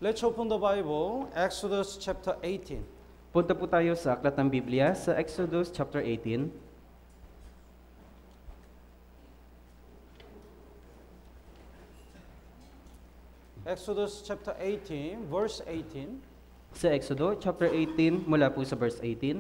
Let's open the Bible, Exodus chapter 18. Punta po tayo sa Aklat ng Biblia sa Exodus chapter 18. Exodus chapter 18, verse 18. Sa Exodus chapter 18, mula po sa verse 18.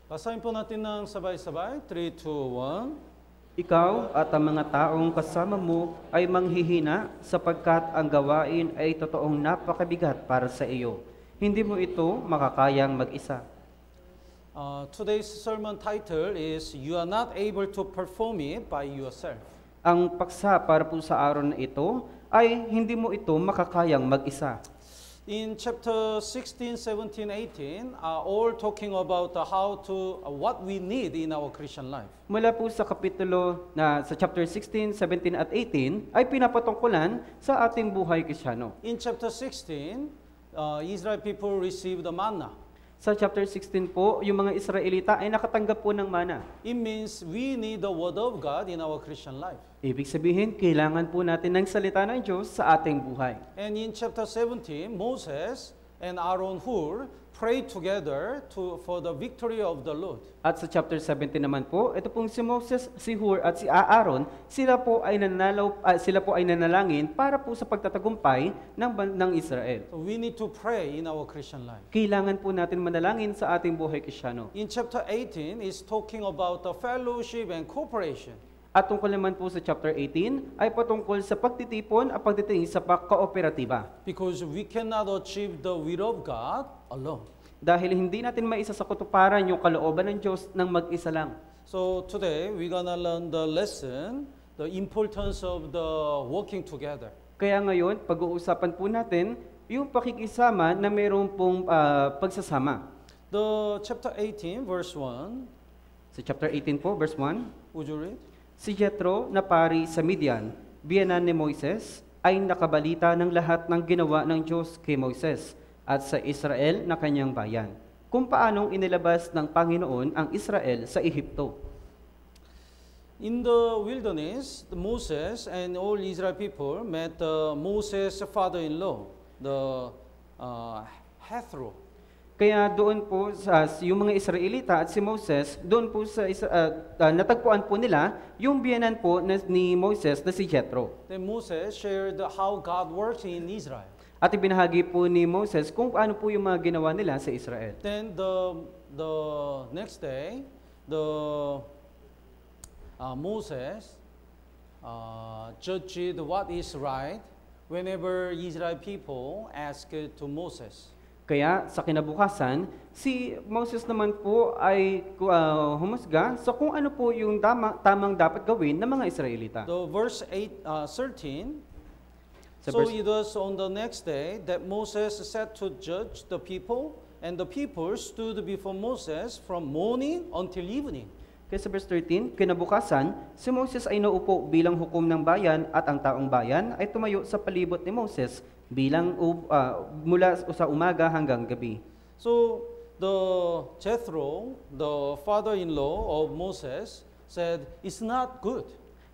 Basahin po natin ng sabay-sabay. 3, 2, 1. Ikaw at ang mga taong kasama mo ay manghihina sapagkat ang gawain ay totoong napakabigat para sa iyo. Hindi mo ito makakayang mag-isa. Today's sermon title is You Are Not Able to Perform It by Yourself. Ang paksa para po sa araw na ito ay hindi mo ito makakayang mag-isa. In chapter 16, 17, 18 are all talking about what we need in our Christian life. Mula po sa kapitulo na sa chapter 16, 17 at 18 ay pinapatungkulan sa ating buhay Kristiyano. In chapter 16, Israel people received the manna. Sa chapter 16 po, yung mga Israelita ay nakatanggap po ng mana. It means we need the word of God in our Christian life. Ibig sabihin, kailangan po natin ng salita ng Diyos sa ating buhay. And in chapter 17, Moses and Aaron Hur prayed together for the victory of the Lord. At sa chapter 17 naman po, ito pong si Moses, si Hur at si Aaron, sila po ay nanalangin para po sa pagtatagumpay ng Israel. So we need to pray in our Christian life. Kailangan po natin manalangin sa ating buhay Kristiyano. In chapter 18 is talking about the fellowship and cooperation. At tungkol naman po sa chapter 18 ay patungkol sa pagtitipon at pagtitingin sa kooperatiba. Because we cannot achieve the will of God alone. Dahil hindi natin maisa sa katuparan yung kalooban ng Diyos ng mag-isa lang. So today we're gonna learn the lesson, the importance of the working together. Kaya ngayon, pag-uusapan po natin yung pakikisama na mayroong pong pagsasama. The chapter 18 verse 1. Sa chapter 18 po, verse 1. Would you read? Si Jethro na pari sa Midian, biyenan ni Moises, ay nakabalita ng lahat ng ginawa ng Diyos kay Moises at sa Israel na kanyang bayan, kung paanong inilabas ng Panginoon ang Israel sa Ehipto. In the wilderness, Moses and all Israel people met Moses' father-in-law, the Jethro. Kaya doon po sa yung mga Israelita at si Moses, doon po sa natagpuan po nila yung biyenan po ni Moses na si Jethro. Then Moses shared how God works in Israel. At ibinahagi po ni Moses kung paano po yung mga ginawa nila sa Israel. Then the next day, Moses judged what is right whenever Israel people asked to Moses. Kaya sa kinabukasan, si Moses naman po ay humusga sa kung ano po yung tamang dapat gawin ng mga Israelita. The verse 13, so it was on the next day that Moses sat to judge the people, and the people stood before Moses from morning until evening. Kaya sa verse 13, kinabukasan, si Moses ay naupo bilang hukom ng bayan at ang taong bayan ay tumayo sa palibot ni Moses bilang mula sa umaga hanggang gabi. So the Jethro, the father-in-law of Moses, said, "It's not good."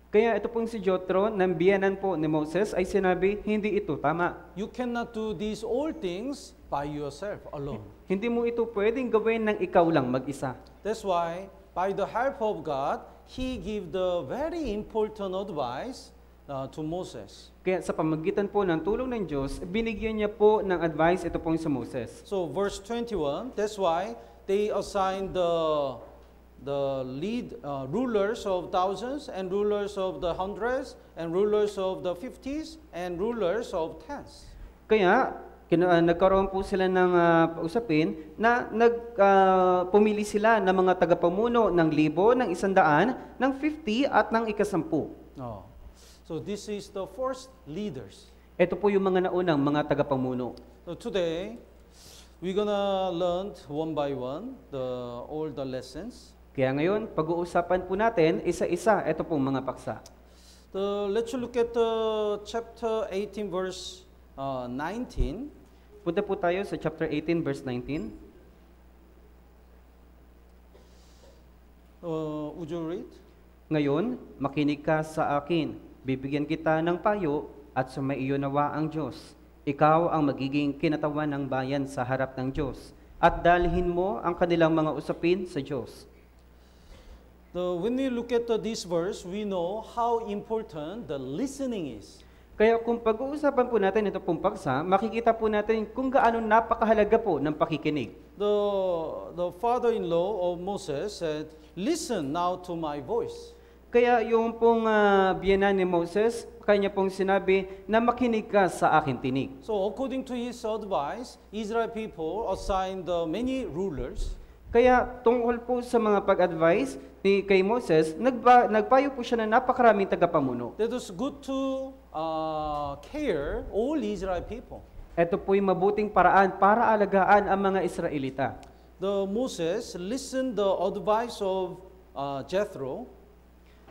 Kaya ito pong si Jethro, ng biyanan po ni Moses, ay sinabi, hindi ito tama. You cannot do these all things by yourself alone. Hindi mo ito pwedeng gawin ng ikaw lang mag-isa. That's why, by the help of God, He gave the very important advice to Moses. Kaya sa pamagitan po ng tulong ng Diyos, binigyan niya po ng advice ito pong sa Moses. So verse 21, that's why they assigned the lead rulers of thousands and rulers of the hundreds and rulers of the 50s and rulers of tens. Kaya nagkaroon po sila ng usapin na pumili sila ng mga tagapamuno ng 1,000, ng 100, ng 50 at ng 10. Oh. So this is the first leaders. Ito po yung mga naunang mga tagapamuno. So today, we're gonna learn one by one all the lessons. Kaya ngayon, pag-uusapan po natin isa-isa ito pong mga paksa. Let's look at chapter 18 verse 19. Punta po tayo sa chapter 18 verse 19. Would you read? Ngayon, makinig ka sa akin, Bibigyan kita ng payo at sumaiyo nawa ang Diyos. Ikaw ang magiging kinatawan ng bayan sa harap ng Diyos at dalhin mo ang kanilang mga usapin sa Diyos. When we look at this verse, we know how important the listening is. Kaya kung pag-uusapan po natin ito pong paksa, makikita po natin kung gaano napakahalaga po ng pakikinig. The father-in-law of Moses said, "Listen now to my voice." Kaya yung pong biyenan ni Moses, kanya pong sinabi na makinig ka sa aking tinig. So according to his advice, Israel people assigned many rulers. Kaya tungkol po sa mga pag-advise ni kay Moses, nagpayo po siya na napakaraming tagapamuno. That was good to care all Israel people. Ito po'y mabuting paraan para alagaan ang mga Israelita. The Moses listened the advice of Jethro.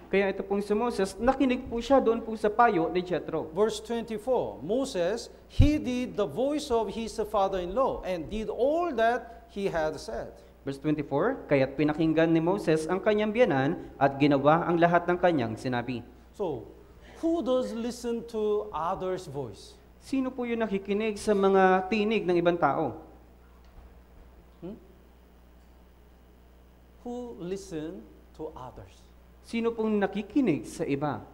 Kaya ito pong si Moses, nakinig po siya doon po sa payo ni Jethro. Verse 24, Moses heeded the voice of his father-in-law and did all that he had said. Verse 24, kaya't pinakinggan ni Moses ang kanyang biyanan at ginawa ang lahat ng kanyang sinabi. So, who does listen to others' voice? Sino po yung nakikinig sa mga tinig ng ibang tao? Who listen to others? Sino pong nakikinig sa iba?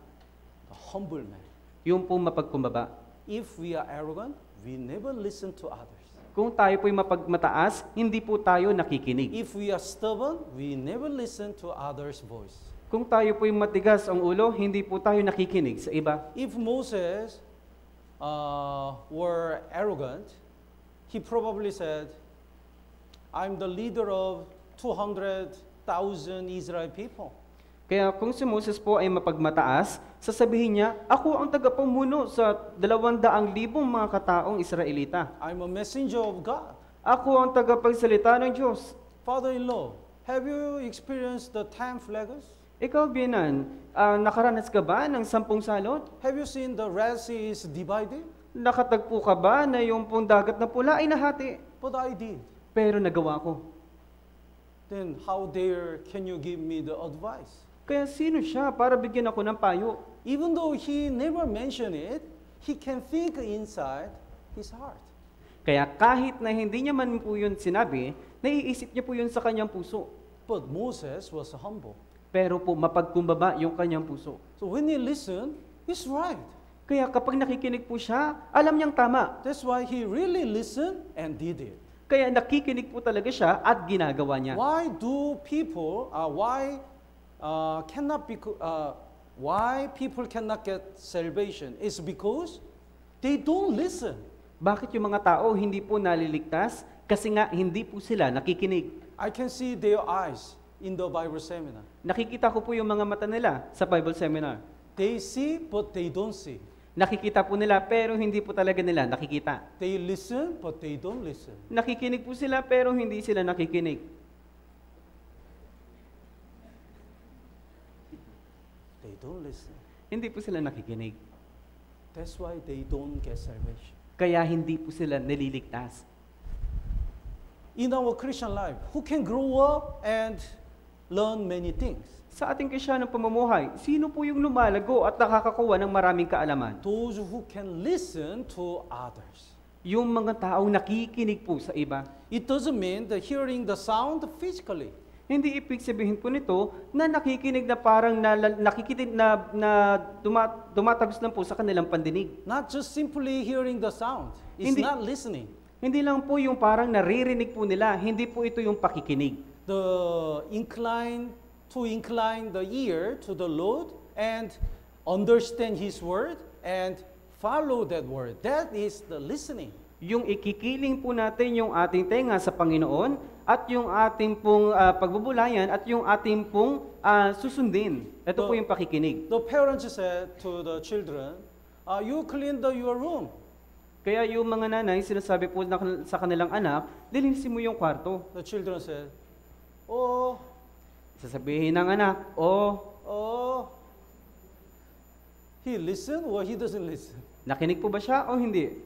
The humble man. Yung pong mapagkumbaba. If we are arrogant, we never listen to others. Kung tayo po'y mapagmataas, hindi po tayo nakikinig. If we are stubborn, we never listen to others' voice. Kung tayo po'y matigas ang ulo, hindi po tayo nakikinig sa iba. If Moses were arrogant, he probably said, I'm the leader of 200,000 Israel people. Kaya kung si Moses po ay mapagmataas, sasabihin niya, ako ang tagapamuno sa 200,000 mga kataong Israelita. I'm a messenger of God. Ako ang tagapagsalita ng Diyos. Father-in-law, have you experienced the 10 plagues? Ikaw, biyanan, nakaranas ka ba ng 10 salot? Have you seen the Red Sea is divided? Nakatagpo ka ba na yung pong dagat na pula ay nahati? But I did. Pero nagawa ko. Then how dare can you give me the advice? Kaya sino siya para bigyan ako ng payo? Even though he never mentioned it, he can think inside his heart. Kaya kahit na hindi niya man po yun sinabi, naiisip niya po yun sa kanyang puso. But Moses was humble. Pero po mapagkumbaba yung kanyang puso. So when he listened, he's right. Kaya kapag nakikinig po siya, alam niyang tama. That's why he really listened and did it. Kaya nakikinig po talaga siya at ginagawa niya. Why do people, why people cannot get salvation? It's because they don't listen. Bakit yung mga tao hindi po naliligtas? Kasi nga hindi po sila nakikinig. I can see their eyes in the Bible seminar. Nakikita ko po yung mga mata nila sa Bible seminar. They see, but they don't see. Nakikita po nila pero hindi po talaga nila nakikita. They listen, but they don't listen. Nakikinig po sila pero hindi sila nakikinig. They don't listen. Hindi po sila nakikinig. That's why they don't get salvation. Kaya hindi po sila naliligtas. In our Christian life, who can grow up and learn many things? Sa ating Kristiyanong pamumuhay, sino po yung lumalago at nakakakuha ng maraming kaalaman? Those who can listen to others. Yung mga taong nakikinig po sa iba. It doesn't mean the hearing the sound physically. Hindi ibig sabihin po nito na nakikinig na parang dumatagos lang po sa kanilang pandinig. Not just simply hearing the sound. It's not listening. Hindi lang po yung parang naririnig po nila, hindi po ito yung pakikinig. Incline the ear to the Lord and understand His word and follow that word. That is the listening. Yung ikikiling po natin yung ating tenga sa Panginoon at yung ating pong pagbubulayan at yung ating pong susundin. Ito po yung pakikinig. The parents said to the children, you clean your room. Kaya yung mga nanay, sinasabi po sa kanilang anak, linisin mo yung kwarto. The children said, oh. Sasabihin ng anak, oh. He listened or he doesn't listen? Nakinig po ba siya o hindi?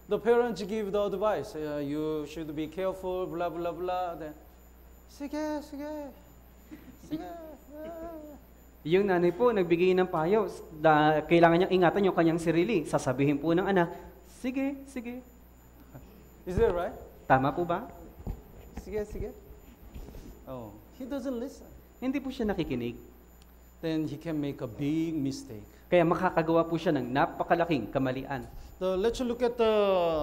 The parents give the advice, you should be careful, blah, blah, blah. Then, sige. Yung nanay po, nagbigay ng payo, kailangan niyang ingatan yung kanyang sarili. Sasabihin po ng anak, sige, sige. Is that right? Tama po ba? Sige, sige. Oh, he doesn't listen. Hindi po siya nakikinig. Then he can make a big mistake. Kaya makakagawa po siya ng napakalaking kamalian. Let's look at the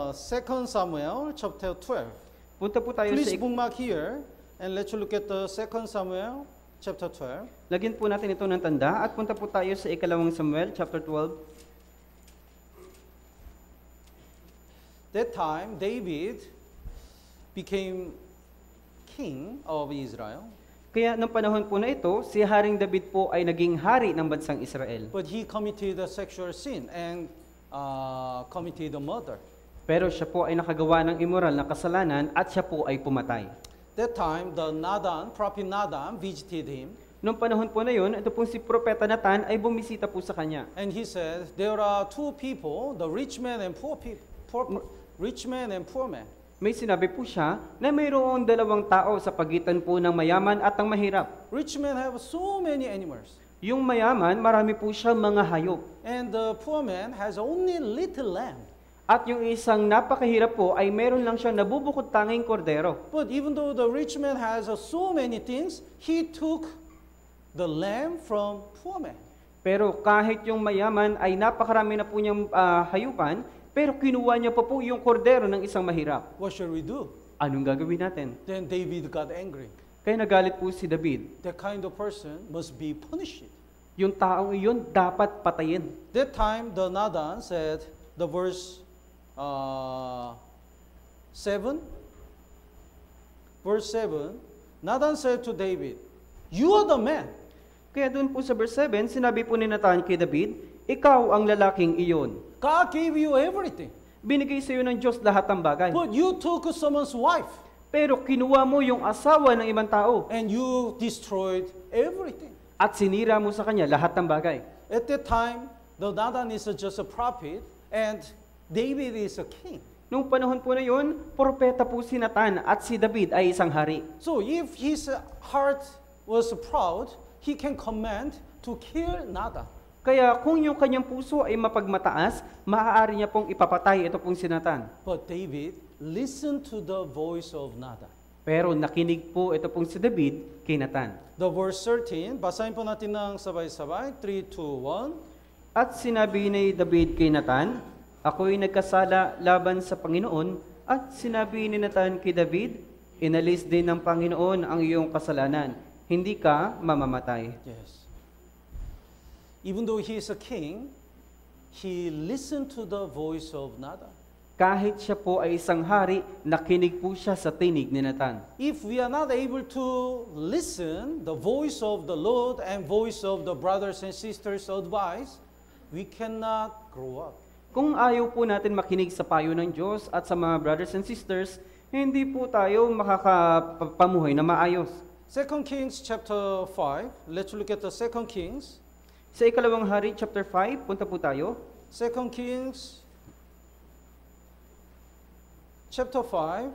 2 Samuel chapter 12. Punta po tayo Please sa bookmark here and let's look at the 2 Samuel chapter 12. Lagyan po natin ito ng tanda at punta po tayo sa 2 Samuel chapter 12. That time, David became king of Israel, Kaya nung panahon po na ito, si Haring David po ay naging hari ng bansang Israel. but he committed a sexual sin and committed a murder. Pero siya po ay nakagawa ng immoral na kasalanan at siya po ay pumatay. That time, prophet Nathan visited him, Nung panahon po na yun, ito pong si Propeta Nathan ay bumisita po sa kanya. and he said, there are two people, the rich man and poor man. May sinabi po siya na mayroong dalawang tao sa pagitan po ng mayaman at ang mahirap. Rich man have so many animals, Yung mayaman, marami po siya mga hayop. and the poor man has only little lamb. At yung isang napakahirap po ay meron lang siyang nabubukod tanging kordero. But even though the rich man has so many things, he took the lamb from poor man. Pero kahit yung mayaman ay napakarami na po niyang hayupan, pero kinuha niya pa po yung kordero ng isang mahirap. What shall we do? Anong gagawin natin? Then David got angry. Kaya nagalit po si David. That kind of person must be punished. Yung taong iyon dapat patayin. That time, the Nathan said, the verse 7, Nathan said to David, you are the man. Kaya doon po sa verse 7, sinabi po ni Nathan kay David, ikaw ang lalaking iyon. God gave you everything. Binigay sa iyo ng Diyos lahat ng bagay. But you took someone's wife Pero kinuha mo yung asawa ng ibang tao and you destroyed everything. at sinira mo sa kanya lahat ng bagay. At that time, the Nathan is just a prophet and David is a king. Nung panahon po na yun, propeta po si Nathan at si David ay isang hari. So if his heart was proud, he can command to kill Nathan. Kaya kung yung kanyang puso ay mapagmataas, maaari niya pong ipapatay ito pong si Nathan. But David listened to the voice of Nathan. Pero nakinig po ito pong si David kay Nathan. The verse 13, basahin po natin ng sabay-sabay, 3, 2, 1. At sinabi ni David kay Nathan, ako'y nagkasala laban sa Panginoon. At sinabi ni Nathan kay David, inalis din ng Panginoon ang iyong kasalanan. Hindi ka mamamatay. Yes. Even though he is a king, he listened to the voice of Nathan. Kahit siya po ay isang hari, nakinig po siya sa tinig ni Nathan. If we are not able to listen the voice of the Lord and voice of the brothers and sisters' advice, we cannot grow up. Kung ayaw po natin makinig sa payo ng Diyos at sa mga brothers and sisters, hindi po tayo makakapamuhay na maayos. 2 Kings chapter 5, let's look at the 2 Kings. Sa ikalawang hari, chapter 5, punta po tayo. 2 Kings chapter 5,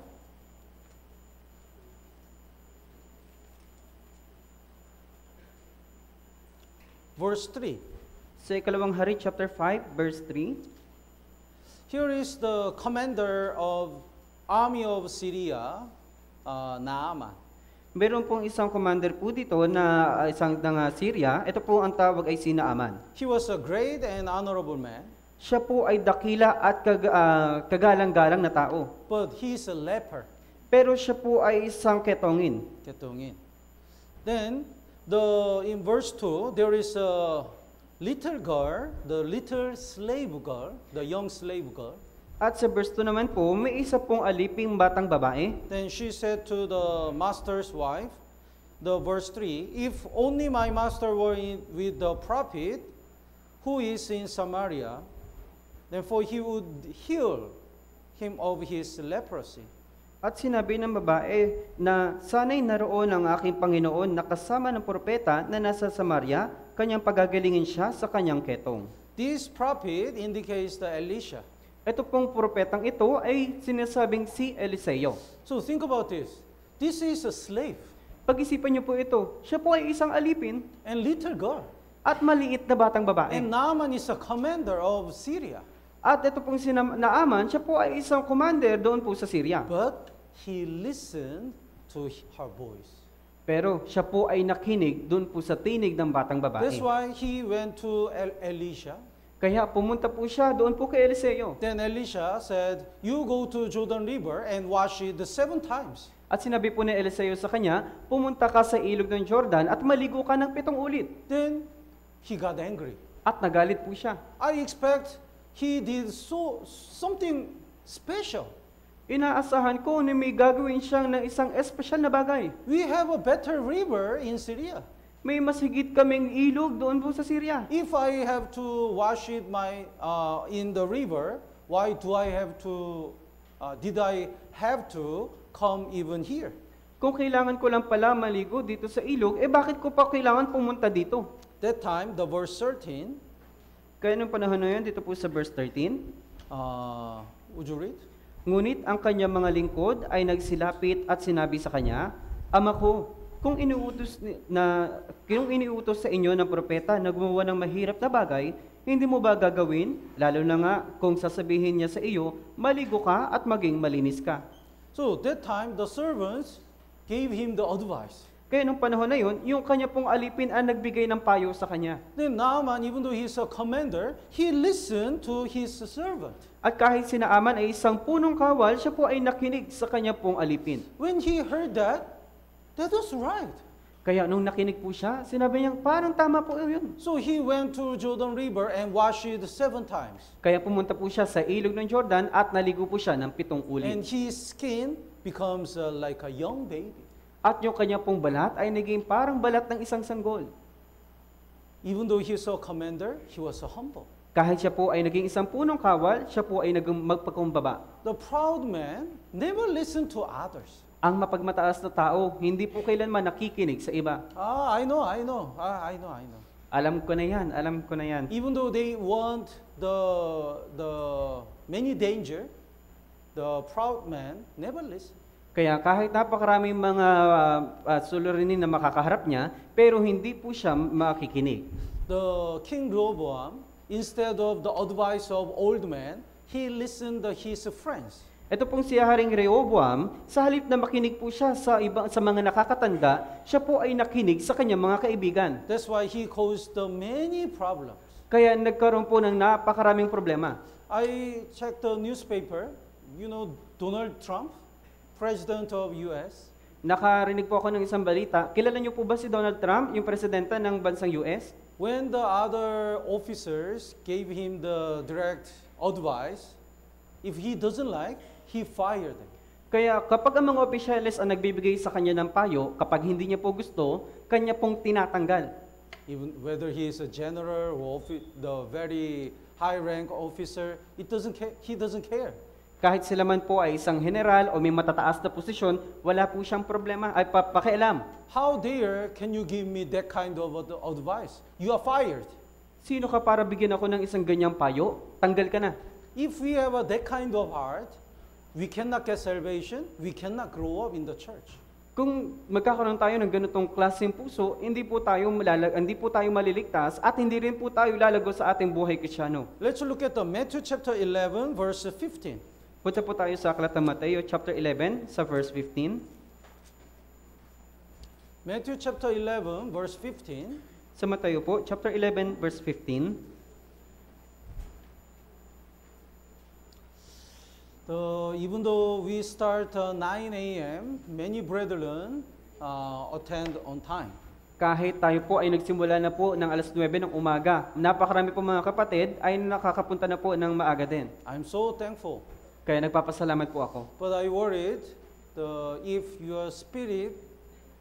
verse 3. Sa ikalawang hari, chapter 5, verse 3. Here is the commander of army of Syria, Naaman. Meron pong isang commander po dito na isang ng Syria. Ito po ang tawag ay si Naaman. He was a great and honorable man, Siya po ay dakila at kagalang-galang na tao. but he is a leper. Pero siya po ay isang ketongin. Ketongin. Then, in verse 2, there is a little girl, the little slave girl, the young slave girl. At sa verse 2 naman po, may isa pong aliping batang babae. Then she said to the master's wife, the verse 3, if only my master were with the prophet who is in Samaria, then for he would heal him of his leprosy. At sinabi ng babae na sana'y naroon ang aking Panginoon na kasama ng propeta na nasa Samaria, kanyang pagagalingin siya sa kanyang ketong. This prophet indicates the Elisha. Ito pong propetang ito ay sinasabing si Eliseo. So think about this. This is a slave Pag-isipan niyo po ito, siya po ay isang alipin and little girl. at maliit na batang And babae. Naaman is a commander of Syria. At ito pong Naaman, siya po ay isang commander doon po sa Syria. But he listened to her voice. Pero siya po ay nakinig doon po sa tinig ng batang That's babae. why he went to Elisha. Kaya pumunta po siya doon po kay Eliseo. Then Elisha said, "You go to Jordan River and wash it 7 times." At sinabi po ni Eliseo sa kanya, pumunta ka sa ilog ng Jordan at maligo ka ng 7 ulit. Then he got angry. At nagalit po siya. I expect he did something special. Inaasahan ko na may gagawin siyang ng isang espesyal na bagay. We have a better river in Syria. May mas higit kaming ilog doon po sa Syria. If I have to wash it in the river, why do I have to? Did I have to come even here? Kung kailangan ko lang pala maligo dito sa ilog, bakit ko pa kailangan pumunta dito? That time, the verse 13. Kaya nung panahon na yun, dito po sa verse 13, Would you read? ngunit ang kanyang mga lingkod ay nagsilapit at sinabi sa kanya, Ama ko, kung iniutos sa inyo ng propeta na gumawa ng mahirap na bagay, hindi mo ba gagawin? Lalo na nga kung sasabihin niya sa iyo, maligo ka at maging malinis ka. So that time, the servants gave him the advice. Kaya nung panahon na yun, yung kanya pong alipin ang nagbigay ng payo sa kanya. Then Naaman, even though he's a commander, he listened to his servant. At kahit si Naaman ay isang punong kawal, siya po ay nakinig sa kanya pong alipin. When he heard that was right. Kaya nung nakinig po siya, sinabi niya, parang tama po yun. So he went to Jordan River and washed it 7 times. Kaya pumunta po siya sa ilog ng Jordan at naligo po siya ng 7 And ulit. his skin becomes like a young baby. At yung kanya pong balat ay naging parang balat ng isang sanggol. Even though he was a commander, he was humble. Kahit siya po ay naging isang punong kawal, siya po ay magpakumbaba. The proud man never listened to others. Ang mapagmataas na tao, hindi po kailanman nakikinig sa iba. I know. Alam ko na yan. Even though they want the many danger, the proud man never listen. Kaya kahit napakaraming mga suliranin na makakaharap niya, pero hindi po siya makikinig. The King Rehoboam, instead of the advice of old man, he listened to his friends. Ito pong si Haring Rehoboam, sa halip na makinig po siya sa mga nakakatanda, siya po ay nakinig sa kanyang mga kaibigan. That's why he caused many problems. Kaya nagkaroon po ng napakaraming problema. I checked the newspaper. You know Donald Trump, President of US. Nakarinig po ako ng isang balita. Kilala niyo po ba si Donald Trump, yung presidente ng bansang US? When the other officers gave him the direct advice, if he doesn't like, he fired them. Kaya kapag ang mga opisyalis ang nagbibigay sa kanya ng payo, kapag hindi niya po gusto, kanya pong tinatanggal. Even whether he is a general or the very high-rank officer, he doesn't care. Kahit sila man po ay isang general o may matataas na posisyon, wala po siyang problema ay pakialam. How dare can you give me that kind of advice? You are fired. Sino ka para bigyan ako ng isang ganyang payo? Tanggal ka na. If we have that kind of heart, we cannot get salvation, we cannot grow up in the church. Kung magkakaroon tayo ng ganitong klaseng puso, hindi po tayo maliligtas at hindi rin po tayo lalago sa ating buhay Kristiyano. Let's look at the Matthew chapter 11 verse 15. Punta po tayo sa aklat ng Mateo chapter 11 sa verse 15. Matthew chapter 11 verse 15. Sa Mateo po, chapter 11 verse 15. Even though we start 9 a.m., many brethren attend on time. Kahit tayo po ay nagsimula na po ng alas 9 ng umaga, napakarami po mga kapatid ay nakakapunta na po ng maaga din. I'm so thankful. Kaya nagpapasalamat po ako. But I worried if your spirit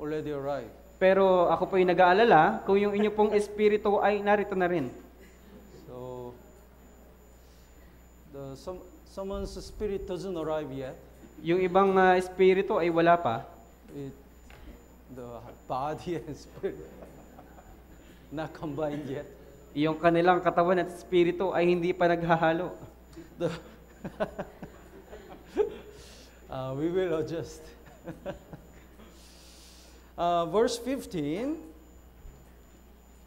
already arrived. Pero ako po ay nag-aalala kung yung inyo pong espiritu ay narito na rin. So, someone's spirit doesn't arrive yet. Yung ibang espiritu ay wala pa. The body and spirit not combined yet. Yung kanilang katawan at espiritu ay hindi pa naghahalo. We will adjust. Verse 15,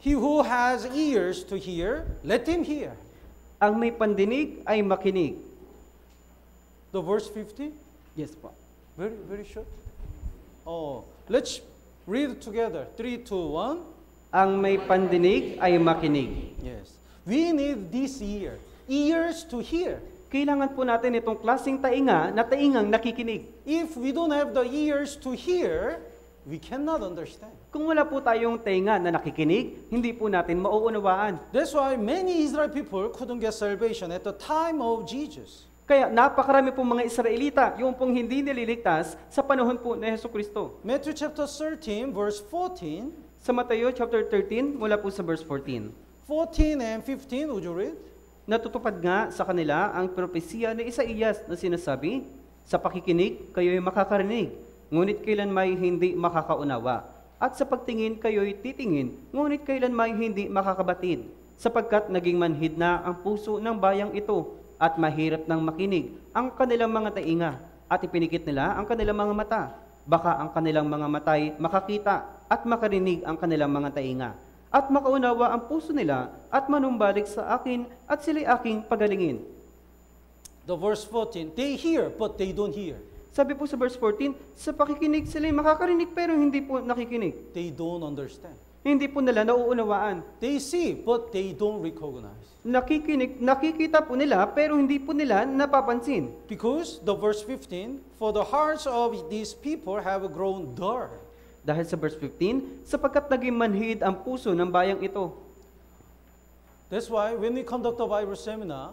He who has ears to hear, let him hear. Ang may pandinig ay makinig. The verse 50, Yes po. very, very short. Oh, let's read it together. 3, 2, 1. Ang may pandinig ay makinig. Yes. We need this ear. Ears to hear. Kailangan po natin itong klaseng tainga na taingang nakikinig. If we don't have the ears to hear, we cannot understand. Kung wala po tayong tainga na nakikinig, hindi po natin mauunawaan. That's why many Israel people couldn't get salvation at the time of Jesus. Kaya napakarami pong mga Israelita, yung pong hindi nililigtas sa panahon po ni Jesucristo. Matthew chapter 13, verse 14. Sa Mateo chapter 13, mula po sa verse 14. 14 and 15, would you read? Natutupad nga sa kanila ang propesiya ni Isaías na sinasabi, sa pakikinig kayo'y makakarinig, ngunit kailanmay hindi makakaunawa. At sa pagtingin kayo'y titingin, ngunit kailanmay hindi makakabatid, sapagkat naging manhid na ang puso ng bayang ito, at mahirap nang makinig ang kanilang mga tainga, at ipinikit nila ang kanilang mga mata. Baka ang kanilang mga matay makakita, at makarinig ang kanilang mga tainga, at makaunawa ang puso nila, at manumbalik sa akin, at sila'y aking pagalingin. The verse 14, they hear, but they don't hear. Sabi po sa verse 14, sa pakikinig sila'y makakarinig, pero hindi po nakikinig. They don't understand. Hindi po nila nauunawaan. They see, but they don't recognize. Nakikita po nila, pero hindi po nila napapansin. Because the verse 15, for the hearts of these people have grown dull. Dahil sa verse 15, sapagkat naging manhid ang puso ng bayang ito. That's why when we conduct a Bible seminar,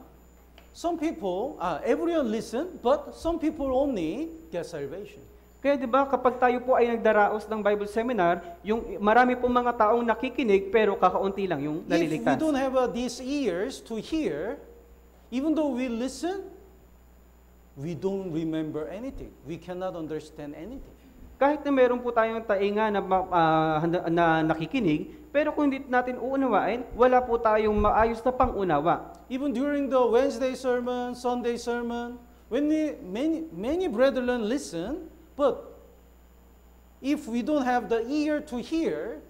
some people, everyone listen, but some people only get salvation. Kaya 'di ba kapag tayo po ay nagdaraos ng Bible seminar, yung marami pong mga taong nakikinig pero kakaunti lang yung If we naliligtas. don't have these ears to hear, even though we listen, we don't remember anything. We cannot understand anything. Kahit na meron po tayong tainga na nakikinig, pero kung hindi natin uunawain, wala po tayong maayos na pangunawa. Even during the Wednesday sermon, Sunday sermon, when many brethren listen, but if we don't have the ear to hear,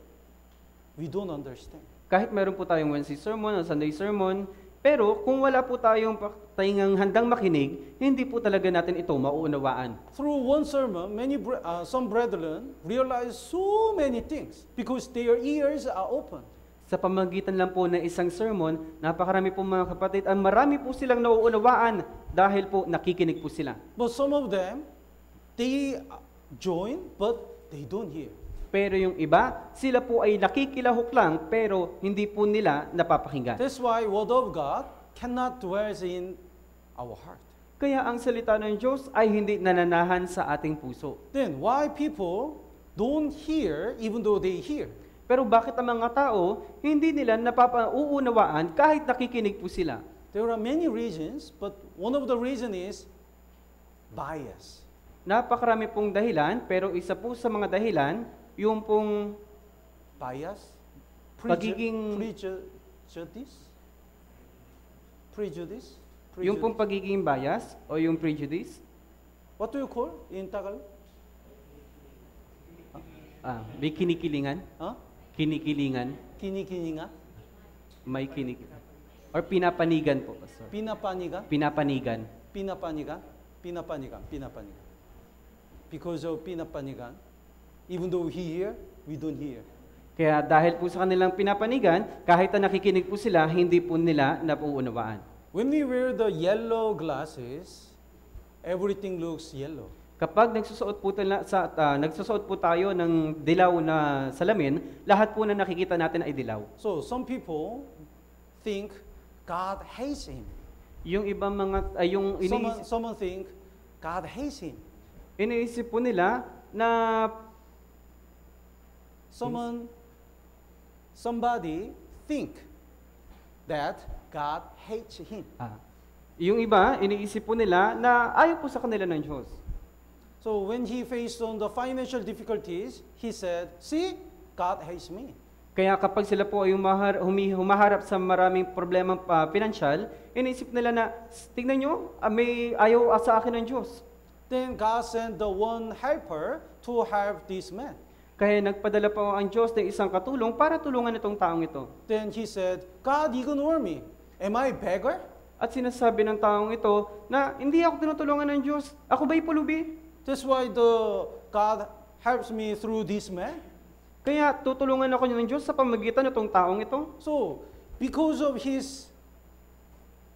we don't understand. Kahit meron po tayong Wednesday sermon o Sunday sermon, pero kung wala po tayong taingang handang makinig, hindi po talaga natin ito mauunawaan. Through one sermon, some brethren realize so many things because their ears are open. Sa pamagitan lang po ng isang sermon, napakarami po mga kapatid, ang marami po silang nauunawaan dahil po nakikinig po sila. But some of them, they join, but they don't hear. Pero yung iba, sila po ay nakikilahok lang, pero hindi po nila napapakinggan. That's why Word of God cannot dwell in our heart. Kaya ang salita ng Diyos ay hindi nananahan sa ating puso. Then why people don't hear even though they hear? Pero bakit ang mga tao, hindi nila napapauunawaan kahit nakikinig po sila? There are many reasons, but one of the reasons is bias. Napakarami pong dahilan, pero isa po sa mga dahilan, yung pong Bias? Pagiging- Prejudice? yung pong pagiging bias o yung prejudice, What do you call in Tagalog? may kinikilingan, Huh? kinikilingan, Kinikininga? may kinig, or pinapanigan po. Sorry. Pinapanigan? Pinapanigan. Pinapanigan? Pinapanigan. Pinapanigan. Because of pinapanigan, even though we hear, we don't hear. Kaya dahil po sa kanilang pinapanigan, kahit na nakikinig po sila, hindi po nila napuunawaan. When we wear the yellow glasses, everything looks yellow. Kapag nagsusuot po tayo ng dilaw na salamin, lahat po na nakikita natin ay dilaw. So some people think God hates him. Yung ibang mga Someone think God hates him. iniisip po nila na Somebody think that God hates him. yung iba iniisip po nila na ayaw po sa kanila ng Diyos. So when he faced on the financial difficulties, he said, "See, God hates me." Kaya kapag sila po ay humaharap sa maraming problemang pinansyal, iniisip nila na, tingnan nyo, may ayaw sa akin ng Diyos. Then God sent the one helper to help this man. Kaya nagpadala po ang Diyos ng isang katulong para tulungan itong taong ito. Then he said, God ignore me. Am I a beggar? At sinasabi ng taong ito na hindi ako tinutulungan ng Diyos. Ako ba'y pulubi? That's why the God helps me through this man. Kaya tutulungan ako ng Diyos sa pamagitan ng itong taong ito. So, because of his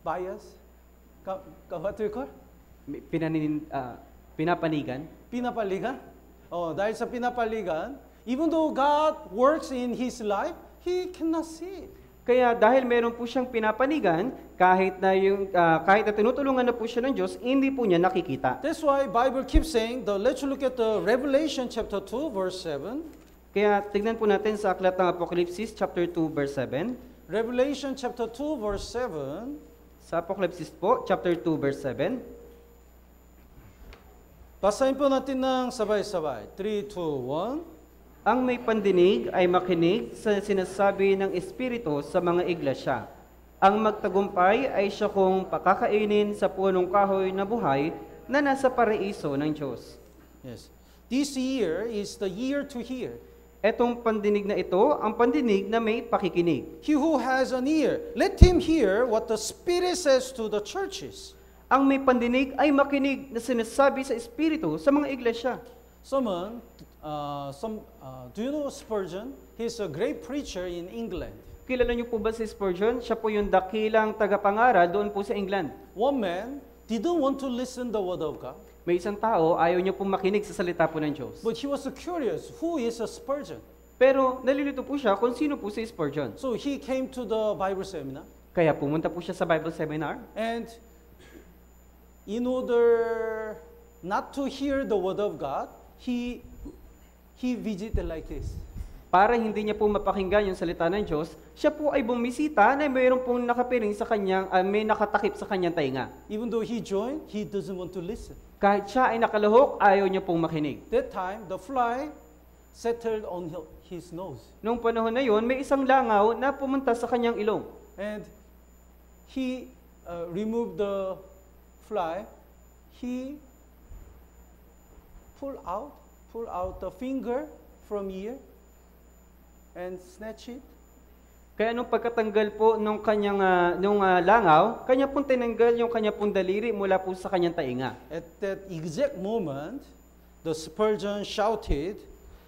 bias, what do you call? Pinapanigan. Pinapaligan. Oh, dahil sa pinapaligan, even though God works in his life, he cannot see it. Kaya dahil meron po siyang pinapanigan, kahit na tinutulungan na po siya ng Diyos, hindi po niya nakikita. That's why Bible keeps saying, let's look at the Revelation chapter 2, verse 7. Kaya tignan po natin sa aklat ng Apokalipsis chapter 2 verse 7. Revelation chapter 2, verse 7. Sa Apokalipsis po, chapter 2 verse 7. Basahin po natin ng sabay-sabay. 3, 2, 1. Ang may pandinig ay makinig sa sinasabi ng Espiritu sa mga iglesia. Ang magtagumpay ay siya kung pakakainin sa punong kahoy na buhay na nasa paraiso ng Diyos. Yes. This year is the year to hear. Etong pandinig na ito, ang pandinig na may pakikinig. He who has an ear, let him hear what the Spirit says to the churches. Ang may pandinig ay makinig na sinasabi sa Espiritu sa mga iglesia. Do you know Spurgeon? He's a great preacher in England. Kilala niyo po ba si Spurgeon? Siya po yung dakilang tagapangaral doon po sa England. One man didn't want to listen the word of God. May isang tao, ayaw niya pong makinig sa salita po ng Diyos. But he was curious, who is a Spurgeon? Pero nalilito po siya kung sino po si Spurgeon. So he came to the Bible seminar. Kaya pumunta po siya sa Bible seminar. And in order not to hear the word of God, he visited like this. Para hindi niya po mapakinggan yung salita ng Diyos, siya po ay bumisita na mayroon pong nakapiring sa kanyang, may nakatakip sa kanyang tainga. Even though he joined, he doesn't want to listen. Kahit siya ay nakalahok, ayaw niya pong makinig. That time, the fly settled on his nose. Noong panahon na yon, may isang langaw na pumunta sa kanyang ilong. And he removed the fly. He pulled out the finger from ear and snatch it. Kaya nung pagkatanggal po nung kanyang langaw, kanya pong tinanggal yung kanya pong daliri mula po sa kanyang tainga. At that exact moment, the Spurgeon shouted,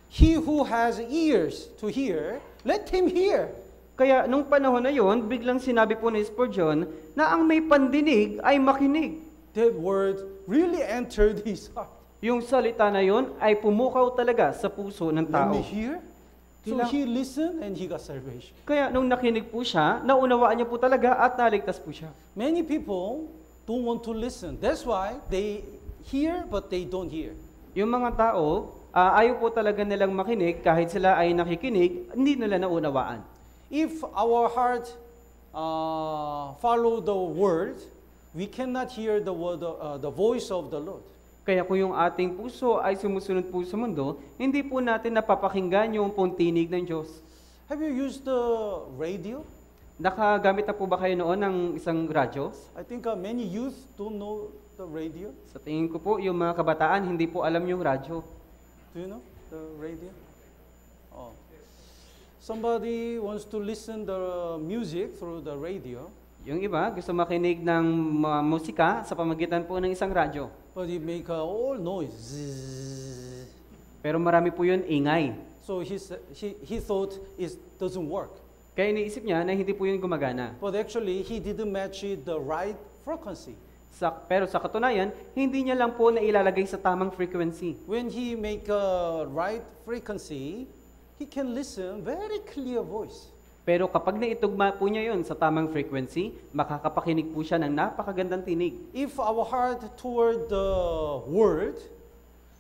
"He who has ears to hear, let him hear." Kaya nung panahon na yon, biglang sinabi po ni Spurgeon na ang may pandinig ay makinig. That word really entered his heart. Yung salita na yon ay pumukaw talaga sa puso ng Let tao. me hear. So he listened and he got salvation. Kaya nung nakinig po siya, naunawaan niya po talaga at naligtas po siya. Many people don't want to listen. That's why they hear but they don't hear. Yung mga tao, ayaw po talaga nilang makinig kahit sila ay nakikinig, hindi nila naunawaan. If our heart follow the word, we cannot hear the word, the voice of the Lord. Kaya kung yung ating puso ay sumusunod po sa mundo, hindi po natin napapakinggan yung pong tinig ng Diyos. Have you used the radio? Nakagamit na po ba kayo noon ng isang radyo? I think many youth don't know the radio. Sa tingin ko po, yung mga kabataan hindi po alam yung radyo. Do you know the radio? Oh. Somebody wants to listen the music through the radio. Yung iba, gusto makinig ng musika sa pamagitan po ng isang radyo. But it make all noise. Zzz. Pero marami po yun ingay. So he thought it doesn't work. Kaya iniisip niya na hindi po yun gumagana. But actually, he didn't match it the right frequency. Pero sa katunayan, hindi niya lang po nailalagay sa tamang frequency. When he make a right frequency, he can listen very clear voice. Pero kapag naitugma po niya yun sa tamang frequency, makakapakinig po siya ng napakagandang tinig. If our heart toward the word,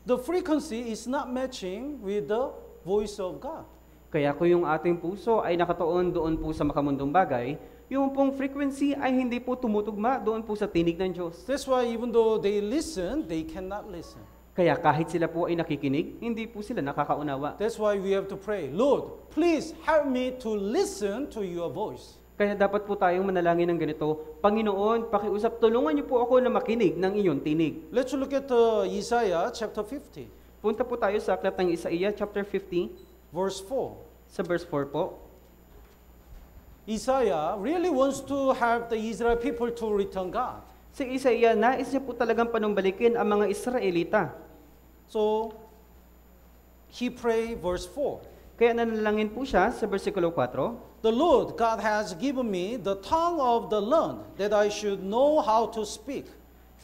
the frequency is not matching with the voice of God. Kaya kung yung ating puso ay nakatuon doon po sa makamundong bagay, yung pong frequency ay hindi po tumutugma doon po sa tinig ng Diyos. That's why even though they listen, they cannot listen. Kaya kahit sila po ay nakikinig, hindi po sila nakakaunawa. That's why we have to pray, Lord, please help me to listen to your voice. Kaya dapat po tayong manalangin ng ganito, Panginoon, pakiusap, tulungan niyo po ako na makinig ng iyong tinig. Let's look at Isaiah chapter 50, Punta po tayo sa aklat ng Isaiah chapter 50 verse 4. sa verse 4 po. Isaiah really wants to have the Israel people to return God. Si Isaiah, nais niya po talagang panumbalikin ang mga Israelita. So, he prayed verse 4. Kaya nanalangin po siya sa versikulo 4, The Lord God has given me the tongue of the learned, that I should know how to speak.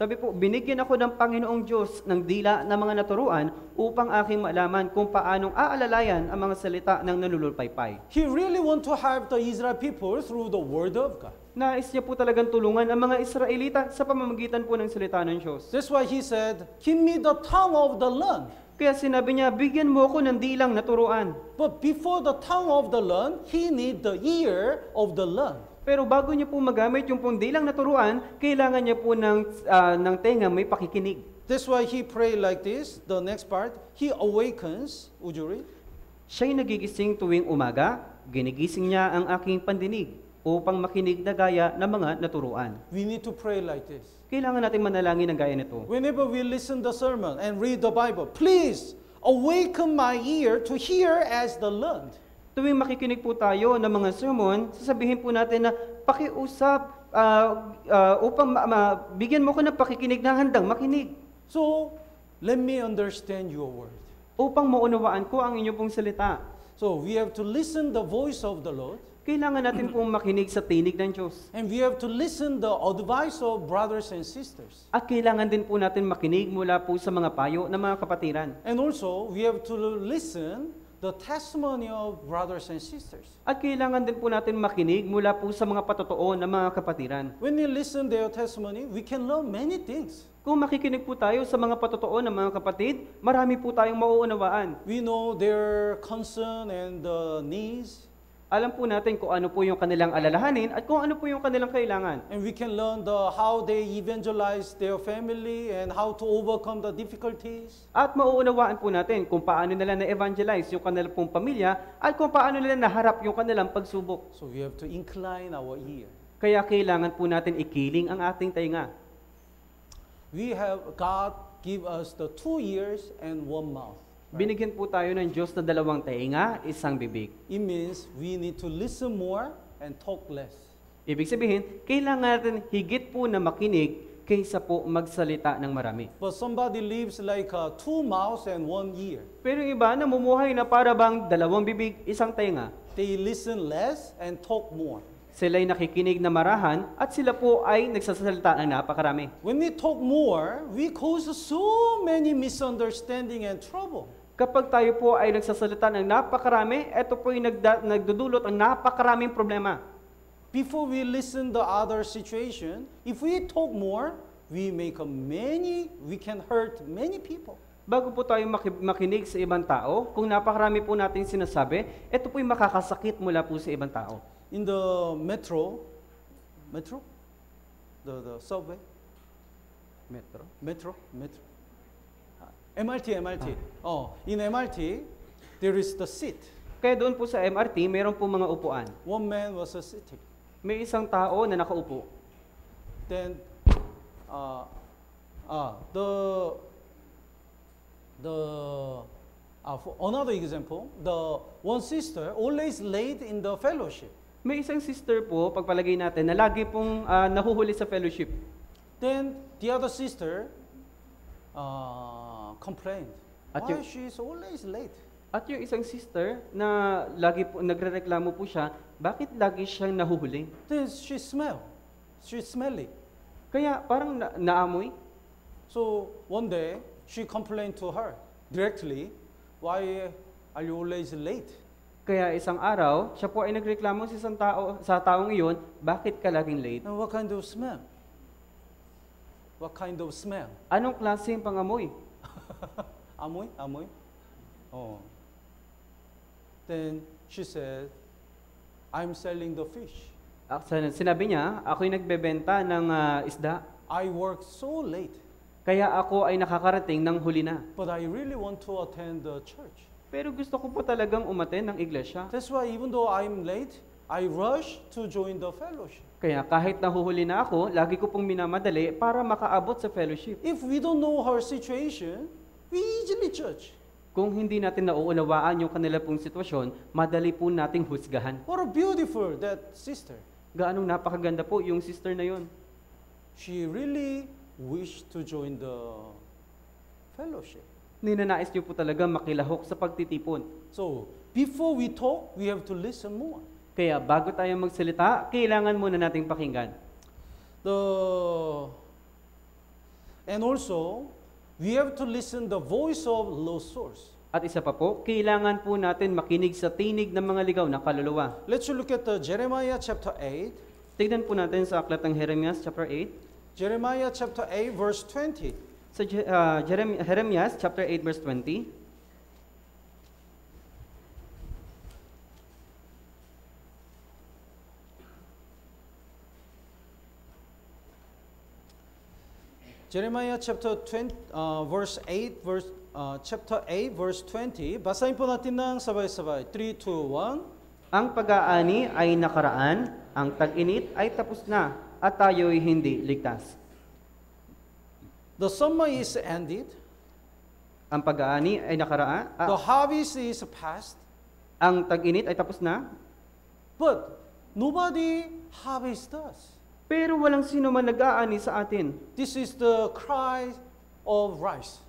sabi po, binigyan ako ng Panginoong Diyos ng dila ng mga naturuan upang aking malaman kung paanong aalalayan ang mga salita ng nanululpaypay. He really want to have the Israel people through the word of God. Nais niya po talagang tulungan ang mga Israelita sa pamamagitan po ng salita ng Diyos. That's why he said, give me the tongue of the learned. Kaya sinabi niya, bigyan mo ako ng dilang naturuan. But before the tongue of the learned, he need the ear of the learned. Pero bago niya po magamit yung pong dilang naturuan, kailangan niya po ng tenga may pakikinig. That's why he prayed like this. The next part, he awakens. Would you read? Siya'y nagigising tuwing umaga, ginigising niya ang aking pandinig upang makinig na gaya ng mga naturuan. We need to pray like this. Kailangan natin manalangin ng gaya nito. Whenever we listen the sermon and read the Bible, please awaken my ear to hear as the learned. Tuwing makikinig po tayo ng mga sermon, sasabihin po natin na pakiusap upang bigyan mo ko ng pakikinig na handang makinig. So, let me understand your word. Upang maunawaan ko ang inyong pong salita. So, we have to listen the voice of the Lord. Kailangan natin pong makinig sa tinig ng Diyos. And we have to listen the advice of brothers and sisters. At kailangan din po natin makinig mula po sa mga payo ng mga kapatiran. And also, we have to listen the testimony of brothers and sisters. At kailangan din po natin makinig mula po sa mga patotoo ng mga kapatiran. When we listen their testimony, we can learn many things. Kung makikinig po tayo sa mga patotoo ng mga kapatid, marami po tayong mauunawaan. We know their concern and needs. Alam po natin kung ano po yung kanilang alalahanin at kung ano po yung kanilang kailangan. And we can learn how they evangelize their family and how to overcome the difficulties. At mauunawaan po natin kung paano nila na-evangelize yung kanilang pong pamilya at kung paano nila naharap yung kanilang pagsubok. So we have to incline our ear. Kaya kailangan po natin ikiling ang ating tainga. God give us the 2 ears and 1 mouth. Binigyan po tayo ng Diyos na 2 tainga, 1 bibig. It means we need to listen more and talk less. Ibig sabihin, kailangan natin higit po na makinig kaysa po magsalita ng marami. But somebody lives like 2 mouths and 1 ear. Pero yung iba, namumuhay na para bang 2 bibig, 1 tainga. They listen less and talk more. Sila'y nakikinig na marahan at sila po ay nagsasalita ng napakarami. When we talk more, we cause so many misunderstanding and trouble. Kapag tayo po ay nagsasalita ng napakarami, ito po yung nagdudulot ang napakaraming problema. Before we listen the other situation, if we talk more, we can hurt many people. Bago po tayo makinig sa ibang tao, kung napakarami po natin sinasabi, ito po yung makakasakit mula po sa ibang tao. In the metro, the subway, metro. MRT. In MRT, there is the seat. Kaya doon po sa MRT, mayroon po mga upuan. One man was sitting. May isang tao na nakaupo. Then, for another example, the one sister always late in the fellowship. May isang sister po, pagpalagay natin, na lagi pong nahuhuli sa fellowship. Then, the other sister complained. Why she is always late? At yung isang sister na lagi po nagrereklamo po siya, bakit lagi siyang nahuhuli? Then she's smelly. Kaya parang naamoy. So one day she complained to her directly, why are you always late? Kaya isang araw, siya po ay nagreklamo sa taong iyon, bakit ka laging late? And what kind of smell? What kind of smell? Anong klaseng pangamoy? Amoy? Oh. Then she said, I'm selling the fish. Sinabi niya, ako'y nagbebenta ng isda. I work so late. Kaya ako ay nakakarating ng huli na. But I really want to attend the church. Pero gusto ko po talagang umattend ng iglesia. That's why even though I'm late, I rush to join the fellowship. Kaya kahit nahuhuli na ako, lagi ko pong minamadali para makaabot sa fellowship. If we don't know her situation, we easily judge. Kung hindi natin nauunawaan yung kanila pong sitwasyon, madali po nating husgahan. What a beautiful that sister. Gaanong napakaganda po yung sister na yon. She really wished to join the fellowship. Ninanais niyo po talaga makilahok sa pagtitipon. So, before we talk, we have to listen more. Kaya bago tayo magsalita, kailangan muna nating pakinggan. And also, we have to listen the voice of lost souls. At isa pa po, kailangan po natin makinig sa tinig ng mga ligaw na kaluluwa. Let's look at Jeremiah chapter 8. Tignan po natin sa aklat ng Jeremias chapter 8. Jeremiah chapter 8 verse 20. Sa Jeremias chapter 8 verse 20. Jeremiah chapter 20 verse 8 chapter 8 verse 20. Basahin po natin ng sabay-sabay. 3 2 1. Ang pag-aani ay nakaraan, ang tag-init ay tapos na, at tayo'y hindi ligtas. The summer is ended. Ang pag-aani ay nakaraan, The harvest is past. ang tag-init ay tapos na, But nobody harvests us. pero walang sino man nag-aani sa atin. This is the cry of rice.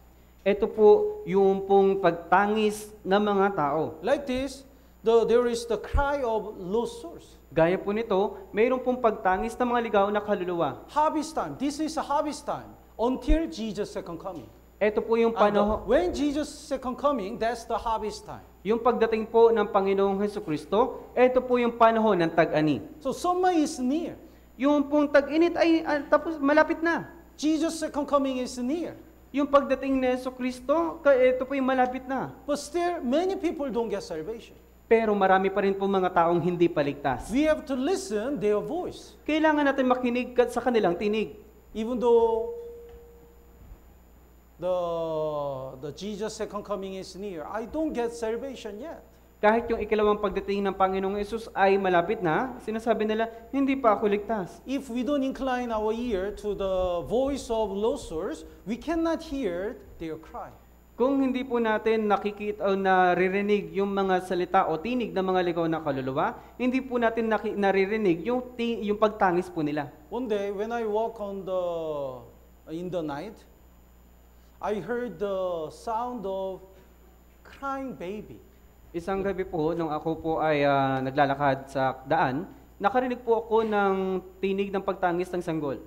Ito po yung pong pagtangis ng mga tao. Like this, there is the cry of lost souls. Gaya po nito, mayroon pong pagtangis ng mga ligaw na kaluluwa. Harvest time. This is a harvest time until Jesus' second coming. Ito po yung panahon, When Jesus' second coming, that's the harvest time. yung pagdating po ng Panginoong Hesukristo, ito po yung panahon ng tag-ani. So summer is near. Yung pong tag-init ay tapos malapit na. Jesus' second coming is near. Yung pagdating ni Hesukristo, ito po yung malapit na. But still, many people don't get salvation. Pero marami pa rin po mga taong hindi paligtas. We have to listen their voice. Kailangan natin makinig sa kanilang tinig. Even though the Jesus' second coming is near, I don't get salvation yet. Kahit yung ikalawang pagdating ng Panginoong Yesus ay malapit na, sinasabi nila, hindi pa ako ligtas. If we don't incline our ear to the voice of lost souls, we cannot hear their cry. Kung hindi po natin nakikita o naririnig yung mga salita o tinig ng mga ligaw na kaluluwa, hindi po natin naririnig yung pagtangis po nila. One day, when I walk in the night, I heard the sound of crying baby. Isang gabi po, nung ako po ay naglalakad sa daan, nakarinig po ako ng tinig ng pagtangis ng sanggol.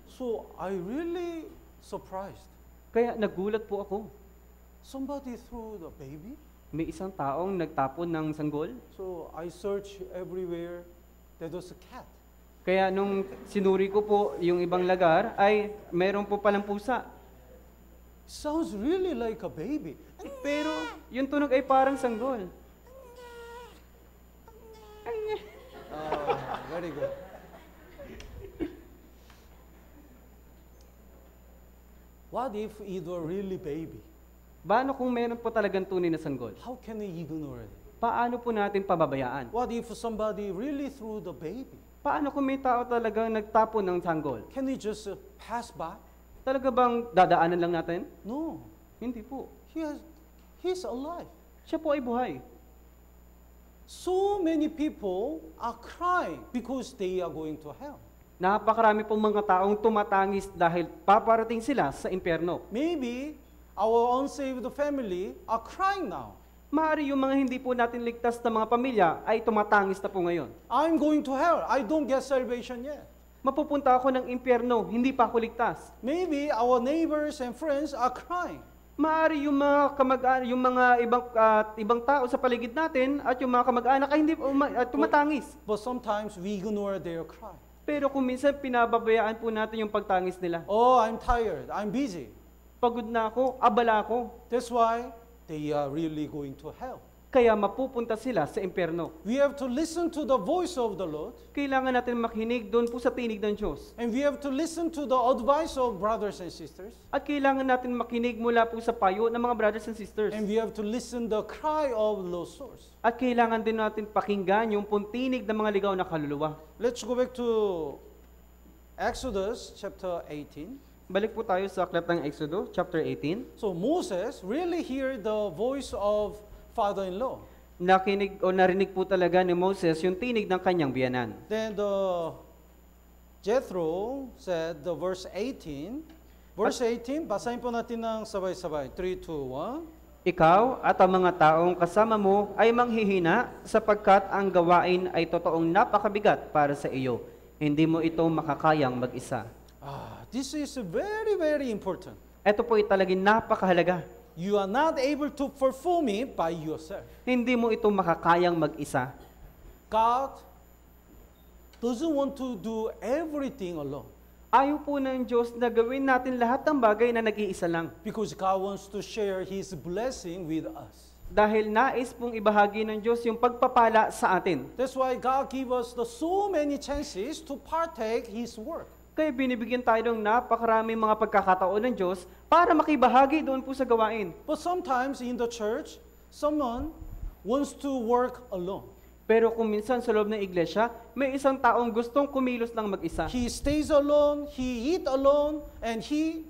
So I really surprised. Kaya nagulat po ako. Somebody threw the baby. May isang taong nagtapon ng sanggol. So I searched everywhere. There was a cat. Kaya nung sinuri ko po yung ibang lugar, ay meron po palang pusa. Sounds really like a baby. Pero yung tunog ay parang sanggol. Very good. What if it were really baby? Paano kung meron po talagang tunay na sanggol? How can we ignore it? Paano po natin pababayaan? What if somebody really threw the baby? Paano kung may tao talagang nagtapon ng sanggol? Can we just pass by? Talaga bang dadaanan lang natin? No. Hindi po. He's alive. Siya po ay buhay. So many people are crying because they are going to hell. Napakarami pong mga taong tumatangis dahil paparating sila sa impyerno. Maybe our unsaved family are crying now. Maaari yung mga hindi po natin ligtas na mga pamilya ay tumatangis na po ngayon. I'm going to hell. I don't get salvation yet. Mapupunta ako ng impyerno, hindi pa ako ligtas. Maybe our neighbors and friends are crying. Maaari yung mga yung mga ibang tao sa paligid natin at yung mga kamag-anak ay hindi tumatangis. But sometimes we ignore their cry. Pero kung minsan pinababayaan po natin yung pagtangis nila. Oh, I'm tired. I'm busy. Pagod na ako, abala ako. That's why they are really going to hell. Kaya mapupunta sila sa impyerno. We have to listen to the voice of the Lord. Kailangan natin makinig doon po sa tinig ng Diyos. And we have to listen to the advice of brothers and sisters. At kailangan natin makinig mula po sa payo ng mga brothers and sisters. And we have to listen the cry of lost souls. At kailangan din natin pakinggan yung puntinig ng mga ligaw na kaluluwa. Let's go back to Exodus chapter 18. Balik po tayo sa aklat ng Exodo, chapter 18. So Moses really heard the voice of father-in-law. Narinig po talaga ni Moses yung tinig ng kanyang biyanan. Then Jethro said, the verse 18. Verse 18, basahin po natin ng sabay-sabay. 3, 2, 1. Ikaw at ang mga taong kasama mo ay manghihina sapagkat ang gawain ay totoong napakabigat para sa iyo. Hindi mo ito makakayang mag-isa. This is very, very important. Ito po ay talagang napakahalaga. You are not able to perform it by yourself. Hindi mo ito makakayang mag-isa. God doesn't want to do everything alone. Ayaw po ng Diyos na gawin natin lahat ng bagay na nag-iisa lang. Because God wants to share His blessing with us. Dahil nais pong ibahagi ng Diyos yung pagpapala sa atin. That's why God gives us so many chances to partake His work. Kaya binibigyan tayo ng napakaraming mga pagkakataon ng Diyos para makibahagi doon po sa gawain. But sometimes in the church, someone wants to work alone. Pero kung minsan sa loob ng iglesia, may isang taong gustong kumilos lang mag-isa. He stays alone, he eat alone, and he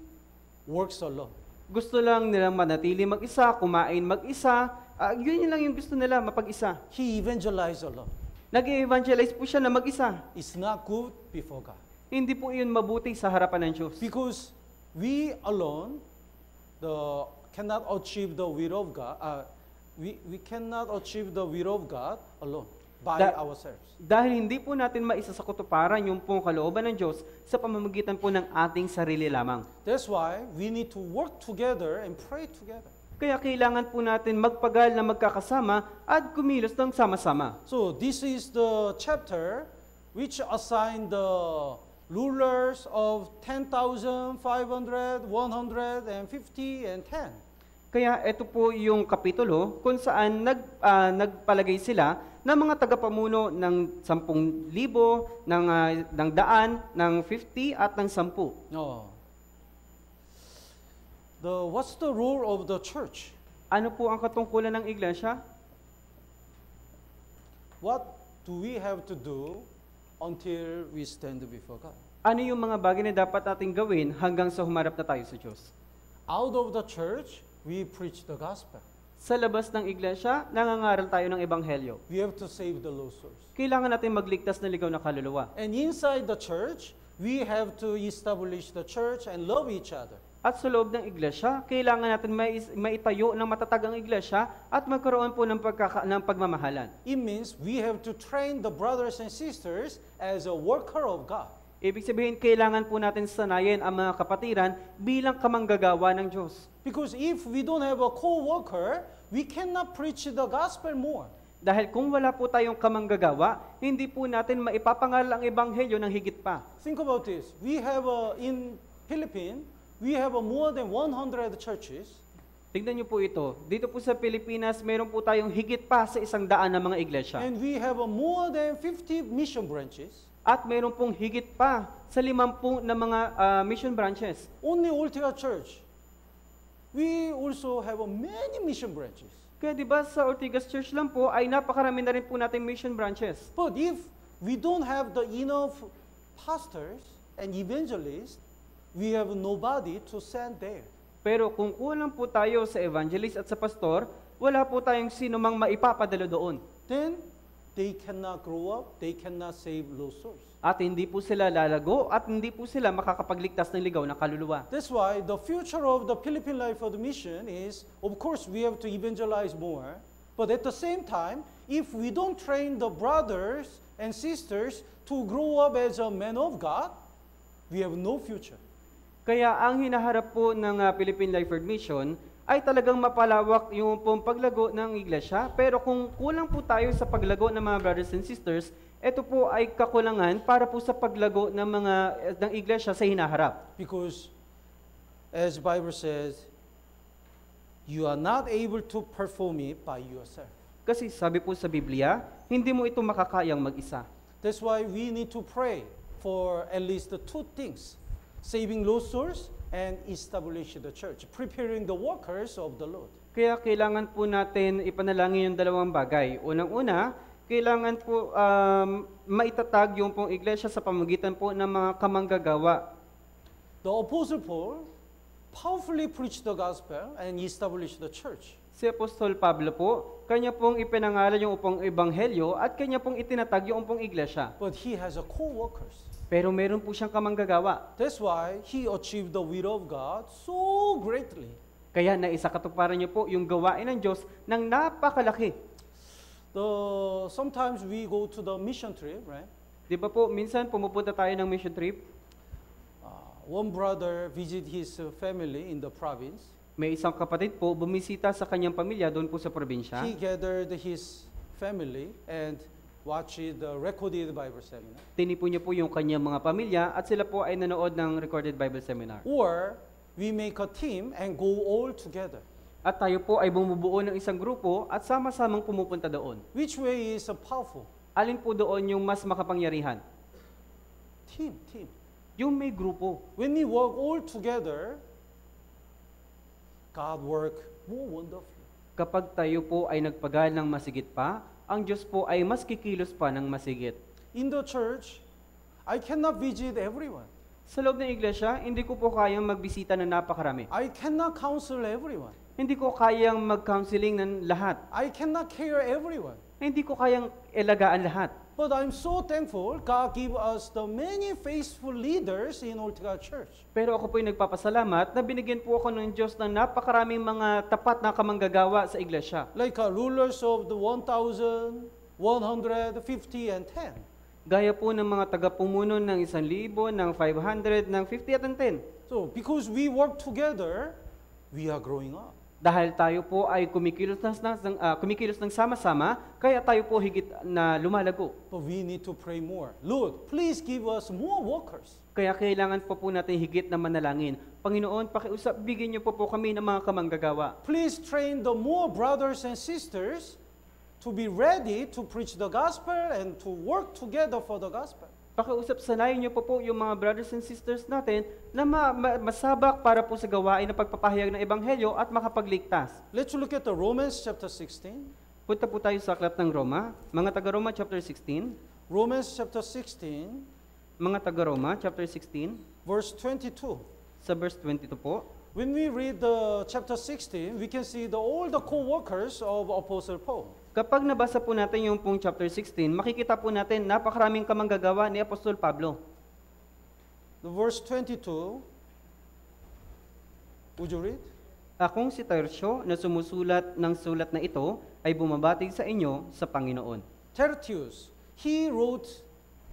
works alone. Gusto lang nilang manatili mag-isa, kumain mag-isa. Yun lang yung gusto nila, mapag-isa. He evangelize alone. Nag-evangelize po siya na mag-isa. It's not good before God. Hindi po yun mabuti sa harapan ng Diyos. Because we alone cannot achieve the will of God. We cannot achieve the will of God alone by ourselves. Dahil hindi po natin maisa sa kutuparan yung pong kalooban ng Diyos sa pamamagitan po ng ating sarili lamang. That's why we need to work together and pray together. Kaya kailangan po natin magpagal na magkakasama at kumilos ng sama-sama. So this is the chapter which assigned the rulers of 10,000, 500, 150, and 10. Kaya ito po yung kapitulo kung saan nagpalagay sila ng mga tagapamuno ng 10,000, ng 100, ng 50 at ng 10. Oh. What's the role of the church? Ano po ang katungkulan ng iglesia? What do we have to do until we stand before God? Ano yung mga bagay na dapat nating gawin hanggang sa humarap na tayo sa Diyos? Out of the church, we preach the gospel. Sa labas ng iglesia, nangangaral tayo ng ebanghelyo. We have to save the lost souls. Kailangan natin magligtas ng ligaw na kaluluwa. And inside the church, we have to establish the church and love each other. At sa loob ng iglesia, kailangan natin maitayo ng matatag ang iglesia at magkaroon po ng pagmamahalan. It means we have to train the brothers and sisters as a worker of God. Ibig sabihin, kailangan po natin sanayin ang mga kapatiran bilang kamanggagawa ng Diyos. Because if we don't have a co-worker, we cannot preach the gospel more. Dahil kung wala po tayong kamanggagawa, hindi po natin maipapangaral ang ebanghelyo ng higit pa. Think about this. We have in Philippines, we have more than 100 churches. Tignan niyo po ito. Dito po sa Pilipinas, meron po tayong higit pa sa 100 na mga iglesia. And we have more than 50 mission branches. At meron pong higit pa sa 50 na mga mission branches. Only Ortega Church, we also have many mission branches. Kaya di ba sa Ortigas Church lang po ay napakarami na rin po natin mission branches. But if we don't have the enough pastors and evangelists, we have nobody to send there. Pero kung kulang po tayo sa evangelist at sa pastor, wala po tayong sino mang maipapadala doon. Then they cannot grow up, they cannot save lost souls. At hindi po sila lalago at hindi po sila makakapagligtas ng ligaw na kaluluwa. That's why the future of the Philippine Life of the Mission is, of course, we have to evangelize more. But at the same time, if we don't train the brothers and sisters to grow up as a man of God, we have no future. Kaya ang hinaharap po ng Philippine Life World Mission ay talagang mapalawak yung pong paglago ng iglesia. Pero kung kulang po tayo sa paglago ng mga brothers and sisters, ito po ay kakulangan para po sa paglago ng iglesia sa hinaharap. Because as the Bible says, you are not able to perform it by yourself. Kasi sabi po sa Biblia, hindi mo ito makakayang mag-isa. That's why we need to pray for at least the two things: saving lost souls and establish the church, preparing the workers of the Lord. Kaya kailangan po natin ipanalangin yung dalawang bagay. Unang-una, Kailangan po maitatag yung pong iglesia sa pamamagitan po ng mga kamanggagawa. The Apostle Paul powerfully preached the gospel and established the church. Si Apostol Pablo po, kanya pong ipinangalan yung upong ebanghelyo at kanya pong itinatag yung upong iglesia. But he has a co-workers. Pero meron po siyang kamanggagawa. That's why he achieved the will of God so greatly. Kaya naisakatuparan niyo po yung gawain ng Diyos ng napakalaki. Sometimes we go to the mission trip, right? Di ba po, minsan pumupunta tayo ng mission trip, One brother visit his family in the province. may isang kapatid po bumisita sa kanyang pamilya doon po sa probinsya. He gathered his family and watched the recorded Bible seminar. Tinipon niya po yung kanyang mga pamilya at sila po ay nanood ng recorded Bible seminar. Or we make a team and go all together. At tayo po ay bumubuo ng isang grupo at sama-samang pumupunta doon. Which way is powerful? Alin po doon yung mas makapangyarihan? Team. Yung may grupo. When we work all together, God work more wonderfully. Kapag tayo po ay nagpagal ng masigit pa, ang Diyos po ay mas kikilos pa ng masigit. In the church, I cannot visit everyone. Sa loob ng iglesia, hindi ko po kayang magbisita ng napakarami. I cannot counsel everyone. Hindi ko kayang mag-counseling ng lahat. I cannot care everyone. Hindi ko kayang ilagaan lahat. But I'm so thankful God give us the many faithful leaders in Ortega Church. Pero ako po ay nagpapasalamat na binigyan po ako ng Diyos ng napakaraming mga tapat na kamanggagawa sa iglesia. Like rulers of the 1,150 and 10. Gaya po ng mga tagapumuno ng 1,000, ng 500, ng 50 at ng 10. So because we work together, we are growing up. Dahil tayo po ay kumikilos ng sama-sama, kaya tayo po higit na lumalago. But we need to pray more. Lord, please give us more workers. Kaya kailangan po natin higit na manalangin. Panginoon, pakiusap, bigyan niyo po kami ng mga kamanggagawa. Please train the more brothers and sisters to be ready to preach the gospel and to work together for the gospel. Pakiusap, sanayin niyo po yung mga brothers and sisters natin na masabak para po sa gawain na pagpapahayag ng ebanghelyo at makapagligtas. Let's look at the Romans chapter 16. Punta po tayo sa aklat ng Roma, mga taga-Roma chapter 16. Romans chapter 16, Mga taga-Roma chapter 16, verse 22. sa verse 22 po. When we read the chapter 16, we can see all the co-workers of Apostle Paul. Kapag nabasa po natin yung pong chapter 16, makikita po natin napakaraming kamanggagawa ni Apostol Pablo. The verse 22, would you read? Akong si Tertio na sumusulat ng sulat na ito ay bumabati sa inyo sa Panginoon. Tertius, he wrote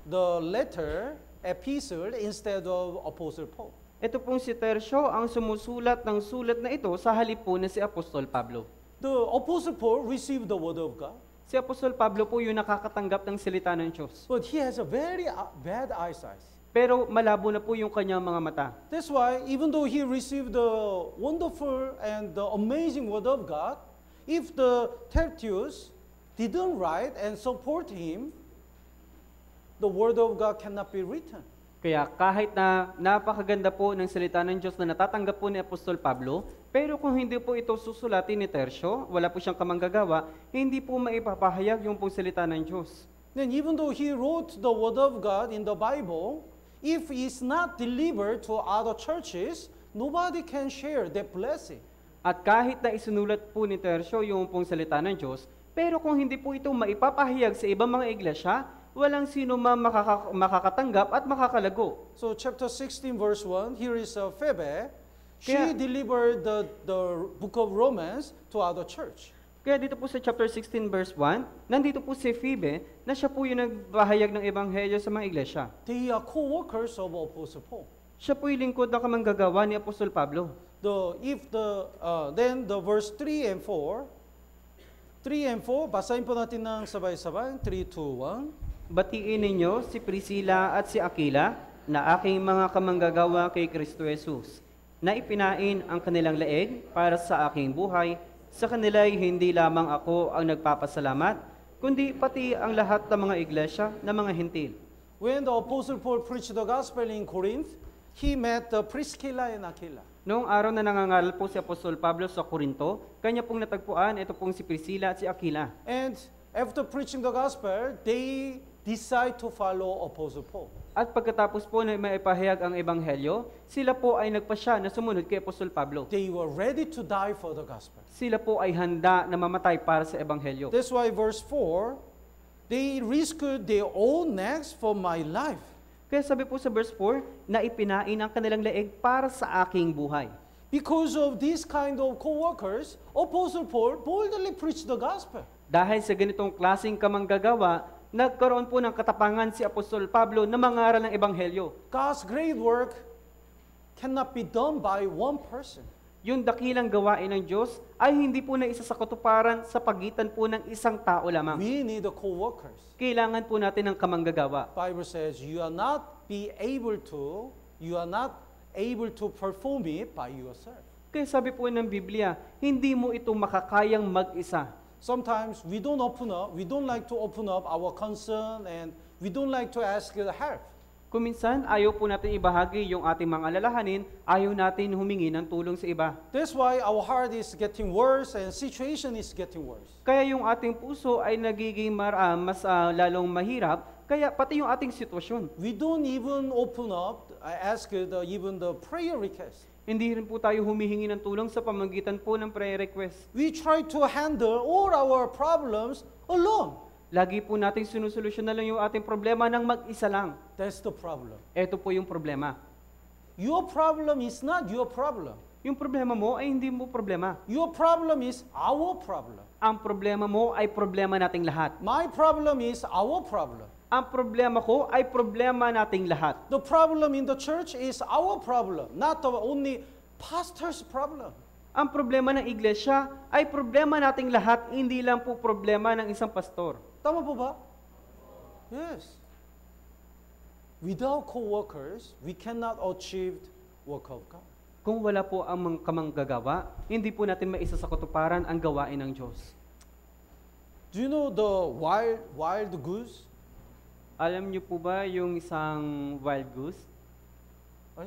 the letter, epistle, instead of Apostle Paul. Ito pong si Tertio ang sumusulat ng sulat na ito sa halip po na si Apostol Pablo. The Apostle Paul received the word of God, Si Apostol Pablo po yung nakakatanggap ng salita ng Diyos. but he has a very bad eyesight. Pero malabo na po yung kanyang mga mata. That's why, even though he received the wonderful and the amazing word of God, if the Tertius didn't write and support him, the word of God cannot be written. Kaya kahit na napakaganda po ng salita ng Diyos na natatanggap po ni Apostol Pablo, pero kung hindi po ito susulatin ni Tertio, wala po siyang kamanggagawa, hindi po maipapahayag yung pong salita ng Diyos. Then even though he wrote the word of God in the Bible, if it's not delivered to other churches, nobody can share that blessing. At kahit na isinulat po ni Tertio yung pong salita ng Diyos, pero kung hindi po ito maipapahayag sa ibang mga iglesia, walang sino makakatanggap at makakalago. So chapter 16 verse 1, here is Phoebe. She Kaya- delivered the book of Romans to other church. Kaya dito po sa chapter 16 verse 1, nandito po si Phoebe na siya po yung nagbahayag ng ebanghelyo sa mga iglesia. They are co-workers of Apostle Paul. Siya po yung lingkod na kamanggagawa ni Apostol Pablo. Then the verse 3 and 4, basahin po natin ng sabay-sabay, 3, 2, 1. Batiin ninyo si Priscilla at si Aquila na aking mga kamanggagawa kay Kristo Jesus, na ipinain ang kanilang leeg para sa aking buhay. Sa kanila'y hindi lamang ako ang nagpapasalamat, kundi pati ang lahat ng mga iglesia na mga hentil. When the Apostle Paul preached the gospel in Corinth, he met Priscilla and Aquila. Noong araw na nangangaral po si Apostol Pablo sa Corinto, kanya pong natagpuan ito pong si Priscilla at si Aquila. And after preaching the gospel, they decide to follow Apostle Paul. At pagkatapos po na maipahayag ang ebanghelyo, sila po ay nagpasya na sumunod kay Apostol Pablo. They were ready to die for the gospel. Sila po ay handa na mamatay para sa ebanghelyo. That's why verse 4, they risked their own necks for my life. Kaya sabi po sa verse 4, na ipinain ang kanilang leeg para sa aking buhay. Because of this kind of co-workers, Apostle Paul boldly preached the gospel. Dahil sa ganitong klaseng kamanggagawa, nagkaroon po ng katapangan si Apostol Pablo na mangaral ng ebanghelyo. God's great work cannot be done by one person. Yung dakilang gawain ng Diyos ay hindi po na isa sa katuparan sa pagitan po ng isang tao lamang. We need the co-workers. Kailangan po natin ng kamanggagawa. Bible says you are not able to perform it by yourself. Kaya sabi po ng Biblia, hindi mo ito makakayang mag-isa. Sometimes we don't like to open up our concern, and we don't like to ask help. Kuminsan, ayaw po natin ibahagi yung ating mga alalahanin, ayaw natin humingi ng tulong sa iba. That's why our heart is getting worse and situation is getting worse. Kaya yung ating puso ay nagiging mas lalong mahirap, kaya pati yung ating sitwasyon. We don't even open up, even the prayer request. Hindi rin po tayo humihingi ng tulong sa pamamagitan po ng prayer request. We try to handle all our problems alone. Lagi po natin sinusolusyon na lang yung ating problema ng mag-isa lang. That's the problem. Ito po yung problema. Your problem is not your problem. Yung problema mo ay hindi mo problema. Your problem is our problem. Ang problema mo ay problema nating lahat. My problem is our problem. Ang problema ko ay problema nating lahat. The problem in the church is our problem, not the only pastor's problem. Ang problema ng iglesia ay problema nating lahat, hindi lang po problema ng isang pastor. Tama po ba? Yes. Without co-workers, we cannot achieve work of God. Kung wala po ang mga kamanggagawa, hindi po natin maisa sa katuparan ang gawain ng Diyos. Do you know the wild goose? Alam niyo po ba yung isang wild goose? Ay?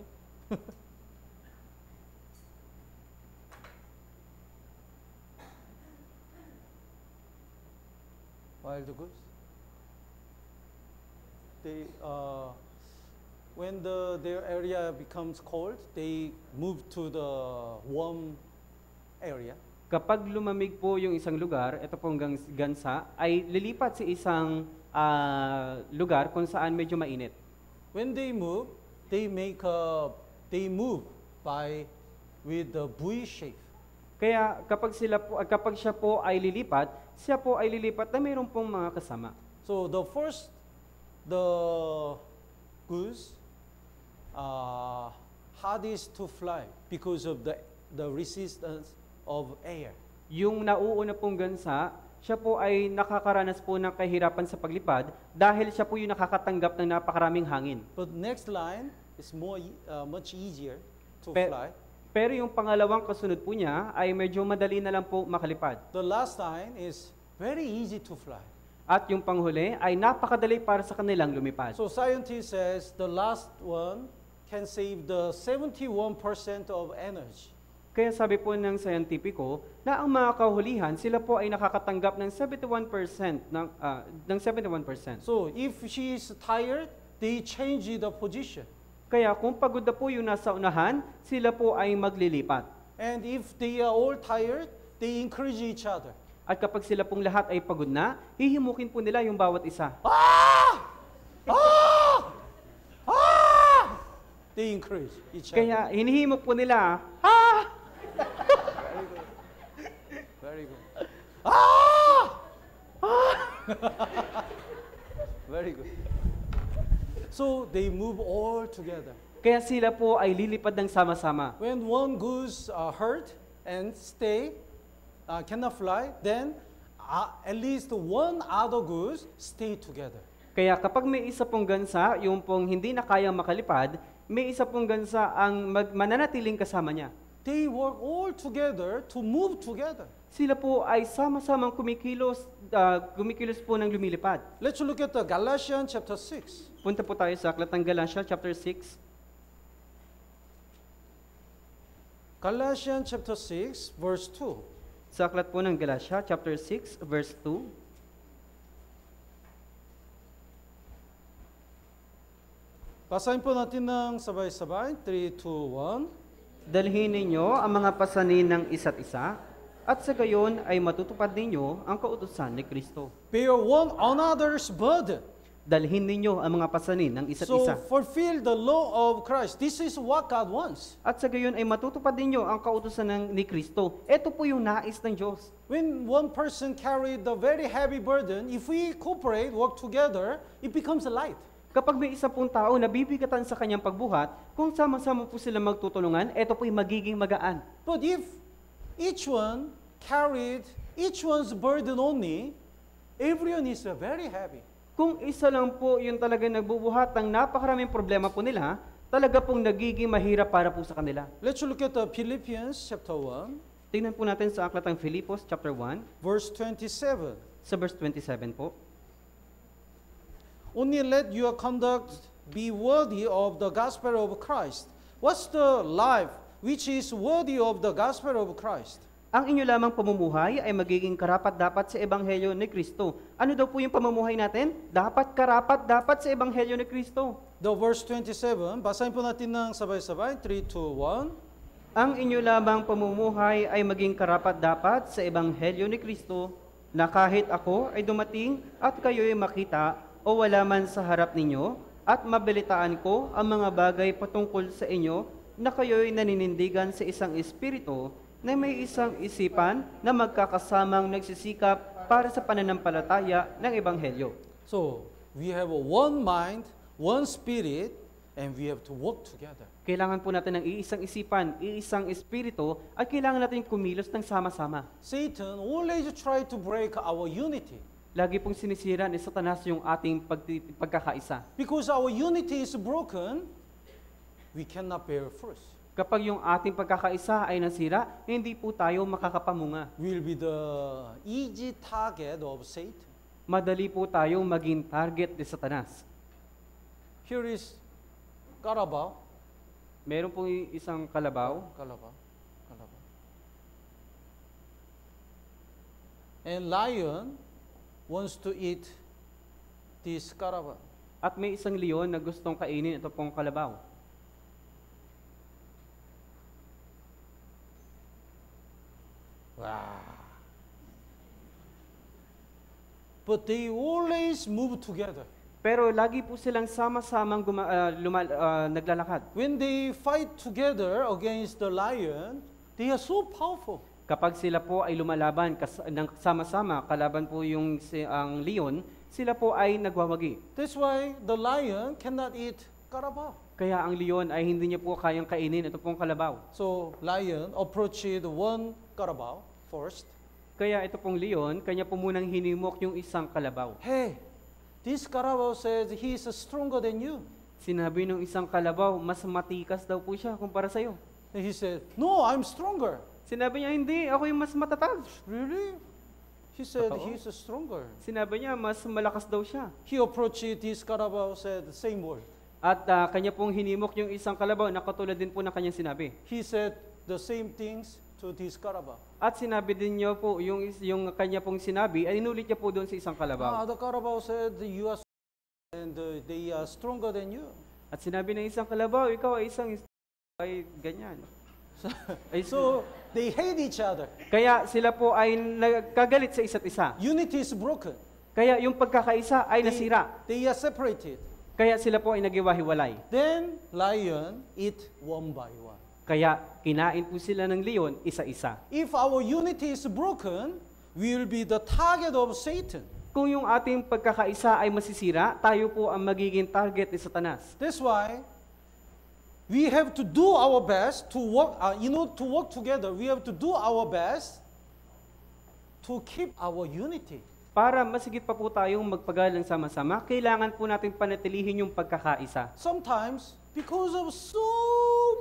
Wild goose? They, when their area becomes cold, they move to the warm area. Kapag lumamig po yung isang lugar, ito pong gansa, ay lilipat sa isang lugar kung saan medyo mainit. When they move, they move with the V shape. Kaya kapag siya po ay lilipat na mayroon pong mga kasama. So the goose hardest to fly because of the resistance of air. Yung nauuna pong gansa, siya po ay nakakaranas po ng kahirapan sa paglipad dahil siya po yung nakakatanggap ng napakaraming hangin. But next line is much easier to Pe- fly. Pero yung pangalawang kasunod po niya ay medyo madali na lang po makalipad. The last line is very easy to fly. At yung panghuli ay napakadali para sa kanilang lumipad. So scientist says the last one can save the 71% of energy. Kaya sabi po ng scientifico na ang mga kahulihan, sila po ay nakakatanggap ng 71% ng 71%. So if she is tired, they change the position. Kaya kung pagod na po yung nasa unahan, sila po ay maglilipat. And if they are all tired, they encourage each other. At kapag sila pong lahat ay pagod na, hihimukin po nila yung bawat isa. Ah! Ah! Ah! They encourage each other. Kaya hinihimok po nila, ha! Very good. Ah! Ah! Very good. So they move all together. Kaya sila po ay lilipad ng sama-sama. When one goose hurt and cannot fly, then at least one other goose stay together. Kaya kapag may isa pong gansa, yung pong hindi na kayang makalipad, may isa pong gansa ang mananatiling kasama niya. They work all together to move together. Sila po ay sama-samang kumikilos po ng lumilipad. Let's look at the Galatians chapter 6. Punta po tayo sa Aklat ng Galatia, chapter 6. Galatians chapter 6, verse 2. Sa Aklat po ng Galatia, chapter 6, verse 2. Basahin po natin ng sabay-sabay. 3, 2, 1. Dalhin ninyo ang mga pasanin ng isa't isa, at sa gayon ay matutupad ninyo ang kautusan ni Kristo. Bear one another's burden. Dalhin ninyo ang mga pasanin ng isa't So, isa. fulfill the law of Christ. This is what God wants. At sa gayon ay matutupad ninyo ang kautusan ni Kristo. Ito po yung nais ng Diyos. When one person carried the very heavy burden, if we cooperate, work together, it becomes a light. Kapag may isa pong tao na bibigatan sa kanyang pagbuhat, kung sama-sama po sila magtutulungan, ito po yung magiging magaan. But if each one carried each one's burden only, everyone is very heavy. Kung isa lang po yung talaga nagbubuhat ng napakaraming problema po nila, talaga pong nagiging mahirap para po sa kanila. Let's look at the Philippians chapter 1, Tingnan po natin sa aklat ng Filipos chapter 1, verse 27. sa verse 27 po. Only let your conduct be worthy of the gospel of Christ. What's the life which is worthy of the gospel of Christ? Ang inyo lamang pamumuhay ay magiging karapat-dapat sa Ebanghelyo ni Kristo. Ano daw po yung pamumuhay natin? Dapat karapat-dapat sa Ebanghelyo ni Kristo. The verse 27, basahin po natin ng sabay-sabay. 3, 2, 1. Ang inyo lamang pamumuhay ay maging karapat-dapat sa Ebanghelyo ni Kristo, na kahit ako ay dumating at kayo'y makita o wala man sa harap ninyo, at mabalitaan ko ang mga bagay patungkol sa inyo, na kayo'y naninindigan sa isang espiritu, na may isang isipan na magkakasamang nagsisikap para sa pananampalataya ng Ebanghelyo. So, we have a one mind, one spirit, and we have to work together. Kailangan po natin ng iisang isipan, iisang espiritu, at kailangan natin kumilos ng sama-sama. Satan always try to break our unity. Lagi pong sinisira ni Satanas yung ating pagkakaisa. Because our unity is broken, we cannot bear fruit. Kapag yung ating pagkakaisa ay nasira, hindi po tayo makakapamunga. We'll be the easy target of Satan. Madali po tayong maging target ni Satanas. Here is Carabao. Meron pong isang kalabaw, Carabao. And lion wants to eat this Carabao. at may isang leon na gustong kainin ito pong kalabaw. Wow. But they always move together. Pero lagi po silang sama-samang naglalakad. When they fight together against the lion, they are so powerful. Kapag sila po ay lumalaban sama-sama, kalaban po ang leon, sila po ay nagwawagi. That's why the lion cannot eat carabao. Kaya ang leon ay hindi niya po kayang kainin ito pong kalabaw. So lion approached one carabao first. Kaya ito pong leon, kanya po munang hinimok yung isang kalabaw. Hey, this carabao says he is stronger than you. Sinabi ng isang kalabaw, mas matikas daw po siya kumpara sa'yo. And he said, no, I'm stronger. Sinabi niya, hindi, ako yung mas matatag. Really? He said Totoo. he's stronger. Sinabi niya, mas malakas daw siya. He approached this carabao, said the same word. At kanya pong hinimok yung isang kalabaw na katulad din po ng kanyang sinabi. He said the same things to this carabao. At sinabi din niyo po, yung kanya pong sinabi, ay inulit niya po doon sa isang kalabaw. The carabao said, you are and they are stronger than you. At sinabi ng isang kalabaw, ikaw ay ay ganyan. So they hate each other. Kaya sila po ay nagkagalit sa isa't isa. Unity is broken. Kaya yung pagkakaisa ay nasira. They are separated. Kaya sila po ay nagiwahiwalay. Then lion eat one by one. Kaya kinain po sila ng leon isa-isa. If our unity is broken, we will be the target of Satan. Kung yung ating pagkakaisa ay masisira, tayo po ang magiging target ni Satanas. That's why we have to do our best to work, to work together. We have to do our best to keep our unity. Para masigit pa po tayong magpagalang sama-sama, kailangan po natin panatilihin yung pagkakaisa. Sometimes, because of so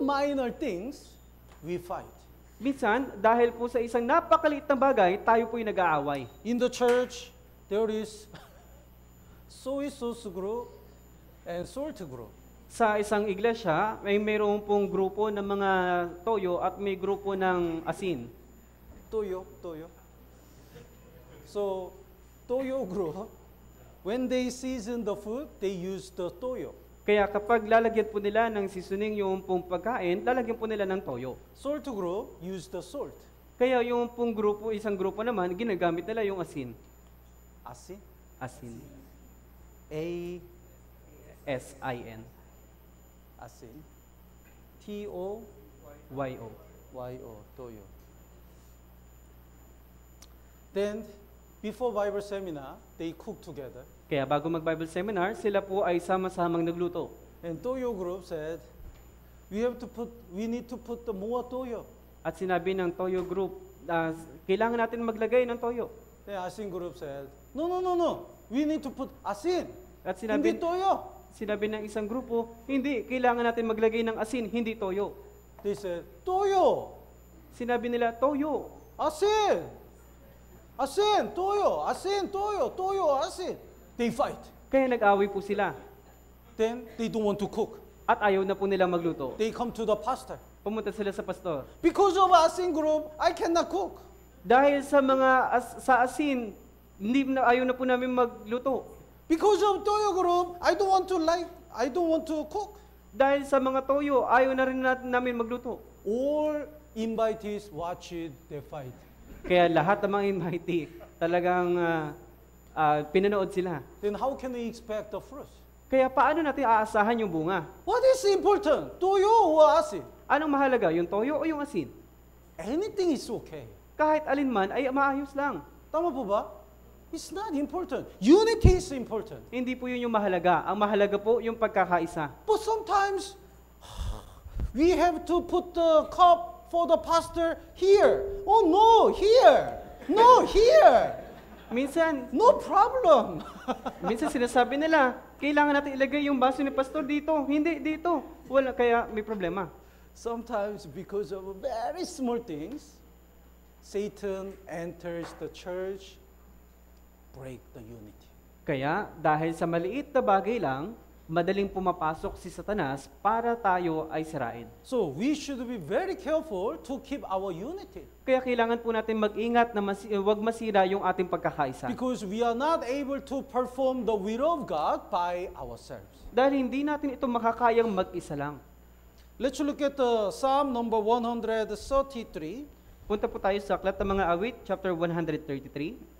minor things, we fight. Minsan, dahil po sa isang napakaliit na bagay, tayo po yung nag-aaway. In the church, there is soy sauce group and salt group. Sa isang iglesia, may mayroon pong grupo ng mga toyo at may grupo ng asin. Toyo. So, toyo group, when they season the food, they use the toyo. Kaya kapag lalagyan po nila ng seasoning yung pong pagkain, lalagyan po nila ng toyo. Salt group use the salt. Kaya yung pong grupo, isang grupo naman, ginagamit nila yung asin. Asin. Asin. A S-I-N. asin. T-O Y-O. Y-O, toyo. Then, before Bible seminar, they cook together. Kaya bago mag-Bible seminar, sila po ay sama-samang nagluto. And Toyo group said, we need to put the more toyo. At sinabi ng Toyo group, kailangan natin maglagay ng toyo. The Asin group said, no. We need to put asin. At Hindi toyo. sinabi ng isang grupo, hindi, kailangan natin maglagay ng asin, hindi toyo. They said, toyo. Sinabi nila, toyo. Asin. Asin, toyo. Asin, toyo. Toyo, asin. They fight. Kaya nag-away po sila. Then, they don't want to cook. At ayaw na po nilang magluto. They come to the pastor. Pumunta sila sa pastor. Because of Asin group, I cannot cook. Dahil sa sa asin, ayaw na po namin magluto. Because of Toyo group, I don't want to cook. Dahil sa mga toyo, ayaw na rin namin magluto. All invitees watch it, they fight. Kaya lahat ng mga invitee, talagang pinanood sila. Then how can we expect the fruit? Kaya paano natin aasahan yung bunga? What is important? Toyo or asin? Anong mahalaga, yung toyo o yung asin? Anything is okay. Kahit alin man ay maayos lang. Tama po ba? It's not important. Unity is important. Hindi po yun yung mahalaga. Ang mahalaga po yung pagkakaisa. But sometimes we have to put the cup for the pastor here. Oh no, here. No, here. Minsan Minsan sinasabi nila, kailangan natin ilagay yung baso ni pastor dito. Hindi, dito. Wala, kaya may problema. Sometimes because of very small things, Satan enters the church, break the unity. Kaya dahil sa maliit na bagay lang, madaling pumapasok si Satanas para tayo ay sirain. So we should be very careful to keep our unity. Kaya kailangan po natin mag-ingat na huwag masira yung ating pagkakaisa. Because we are not able to perform the will of God by ourselves. Dahil hindi natin ito makakayang mag-isa lang. Let's look at Psalm number 133. Punta po tayo sa Aklat ng Mga Awit, chapter 133.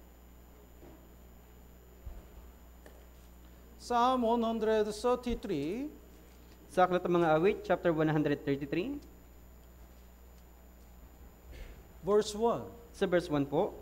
Psalm 133. Sa Aklat ng Mga Awit, chapter 133, verse 1. sa verse 1 po.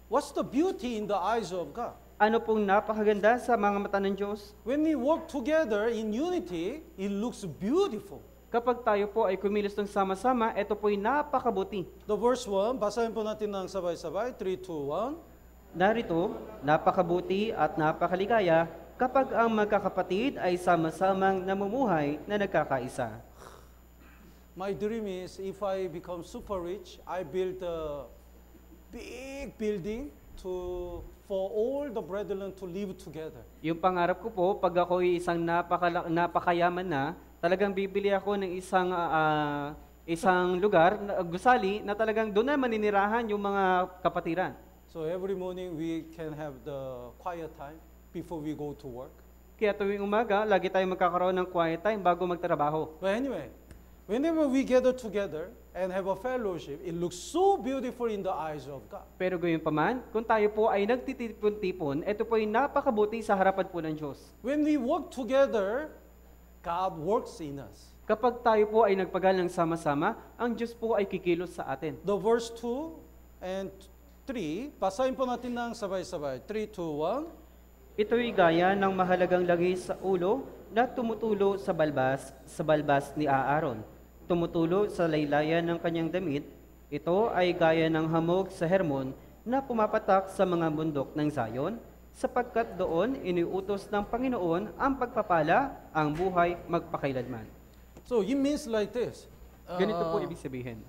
What's the beauty in the eyes of God? Ano pong napakaganda sa mga mata ng Diyos? When we work together in unity, it looks beautiful. Kapag tayo po ay kumilos ng sama-sama, ito po'y napakabuti. The verse 1, basahin po natin ng sabay-sabay. 3, 2, 1. Narito, napakabuti at napakaligaya kapag ang magkakapatid ay sama-samang namumuhay na nagkakaisa. My dream is if I become super rich, I build a big building for all the brethren to live together. Yung pangarap ko po, pag ako'y isang napakayaman na, talagang bibili ako ng isang lugar, gusali, na talagang doon na maninirahan yung mga kapatiran. So every morning we can have the quiet time before we go to work. Kaya tuwing umaga, lagi tayong magkakaroon ng quiet time bago magtrabaho. But anyway, whenever we gather together and have a fellowship, it looks so beautiful in the eyes of God. Pero gayon pa man, kung tayo po ay nagtitipon-tipon, ito po ay napakabuti sa harapan po ng Diyos. When we work together, God works in us. Kapag tayo po ay nagpagal ng sama-sama, ang Diyos po ay kikilos sa atin. The verse 2 and 3, basahin po natin ng sabay-sabay. 3, 2, 1. Ito'y gaya ng mahalagang langis sa ulo na tumutulo sa balbas ni Aaron. Tumutulo sa laylayan ng kanyang damit. Ito ay gaya ng hamog sa Hermon na pumapatak sa mga bundok ng Zion, sapagkat doon iniutos ng Panginoon ang pagpapala, ang buhay magpakailanman. So it means like this. Ganito po ibig sabihin.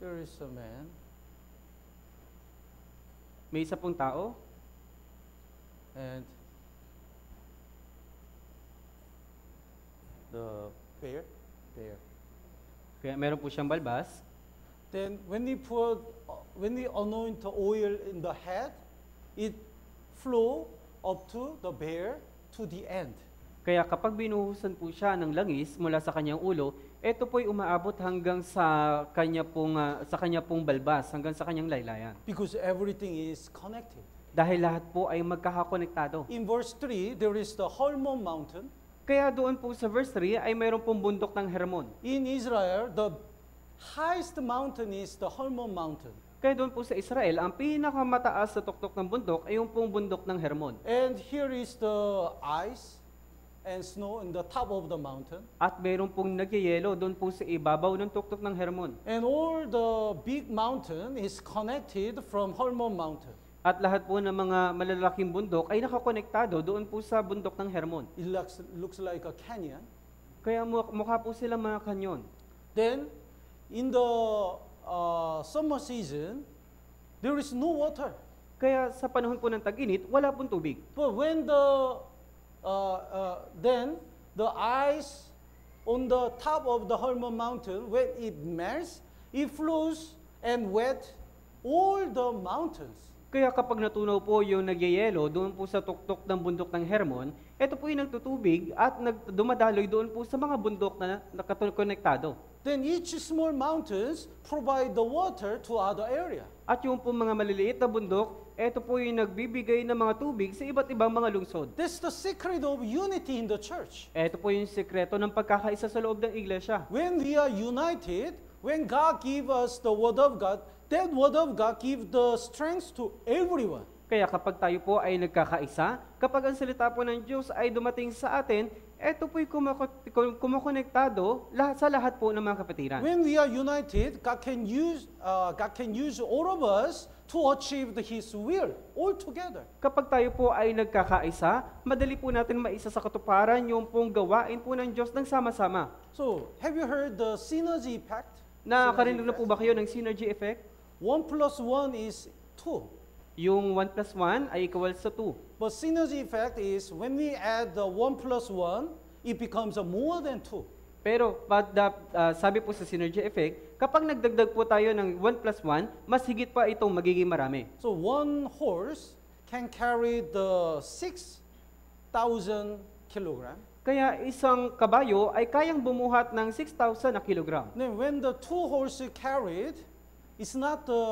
There is a man. May isa pong tao, And the bear, kaya meron po siyang balbas, then when we anoint the oil in the head, it flow up to the bear to the end. Kaya kapag binuhusan po siya ng langis mula sa kanyang ulo, ito po'y umaabot hanggang sa kanya pong balbas, hanggang sa kanyang laylayan. Because everything is connected. Dahil lahat po ay magkakakonektado. In verse 3, there is the Hermon mountain. Kaya doon po sa verse 3 ay mayroon pong bundok ng Hermon. In Israel, the highest mountain is the Hermon mountain. Kaya doon po sa Israel, ang pinakamataas sa tuktok ng bundok ay yung pong bundok ng Hermon. And here is the ice and snow in the top of the mountain. At mayroon pong nagyayelo doon po sa ibabaw ng tuktok ng Hermon. And all the big mountain is connected from Hermon mountain. At lahat po ng mga malalaking bundok ay nakakonektado doon po sa bundok ng Hermon. It looks like a canyon. Kaya mukha po silang mga kanyon. Then, in the summer season, there is no water. Kaya sa panahon po ng tag-init, wala pong tubig. But when then the ice on the top of the Hermon mountain, when it melts, it flows and wet all the mountains. Kaya kapag natunaw po yung nagyayelo doon po sa tuktok ng bundok ng Hermon, ito po yung nagtutubig at dumadaloy doon po sa mga bundok na nakakonektado. Then each small mountains provide the water to other area. At yung po mga maliliit na bundok, ito po yung nagbibigay ng mga tubig sa iba't ibang mga lungsod. That's the secret of unity in the church. Ito po yung sekreto ng pagkakaisa sa loob ng iglesia. When we are united, when God gives us the word of God, that word of God gives the strength to everyone. Kaya kapag tayo po ay nagkakaisa, kapag ang salita po ng Diyos ay dumating sa atin, ito po'y kumukonektado sa lahat po ng mga kapatiran. When we are united, God can use all of us to achieve His will all together. Kapag tayo po ay nagkakaisa, madali po natin maisa sa katuparan yung pong gawain po ng Diyos ng sama-sama. So, have you heard the synergy effect? Nakakarinig na po ba kayo ng synergy effect? 1 plus 1 is 2. Yung 1 plus 1 ay equal sa 2. But synergy effect is when we add the 1 plus 1, it becomes a more than 2. Pero sabi po sa synergy effect, kapag nagdagdag po tayo ng 1 plus 1, mas higit pa itong magiging marami. So one horse can carry the 6,000 kilogram. Kaya isang kabayo ay kayang bumuhat ng 6,000 na kilogram. Then when the two horses carried, it's not the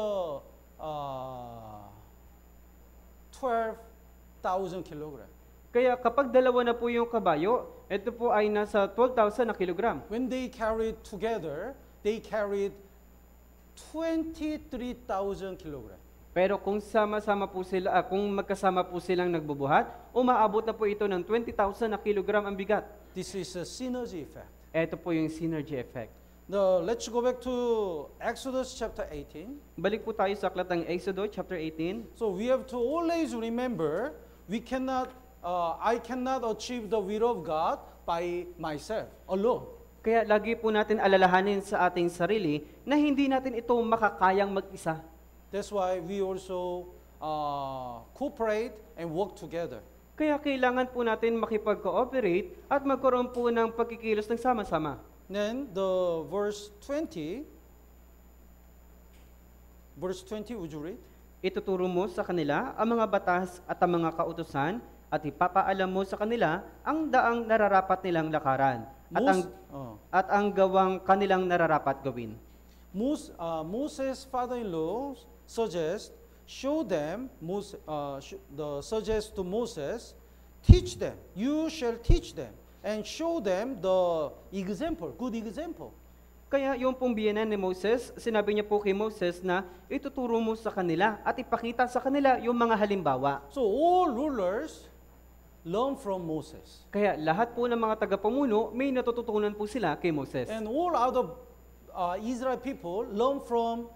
12,000 kilogram. Kaya kapag dalawa na po yung kabayo, ito po ay nasa 12,000 na kilogram. When they carried together, they carried 23,000 kilogram. Pero kung sama-sama po sila, kung magkasama po silang nagbubuhat, umaabot na po ito ng 20,000 na kilogram ang bigat. This is a synergy effect. Ito po yung synergy effect. Now, let's go back to Exodus chapter 18. Balik po tayo sa aklat ng Exodus chapter 18. So we have to always remember, I cannot achieve the will of God by myself, alone. Kaya lagi po natin alalahanin sa ating sarili na hindi natin ito makakayang mag-isa. That's why we also cooperate and work together. Kaya kailangan po natin makipag-cooperate at magkaroon po ng pagkikilos ng sama-sama. Then the verse 20, would you read? Ituturo mo sa kanila ang mga batas at ang mga kautusan at ipapaalam mo sa kanila ang daang nararapat nilang lakaran at ang gawang kanilang nararapat gawin. Moses' father-in-law suggest to Moses, teach them, you shall teach them, and show them the example, good example. Kaya yung pong biyenan ni Moses, sinabi niya po kay Moses na ituturo mo sa kanila at ipakita sa kanila yung mga halimbawa. So all rulers learn from Moses. Kaya lahat po ng mga tagapamuno, may natututunan po sila kay Moses. And all other Israel people learn from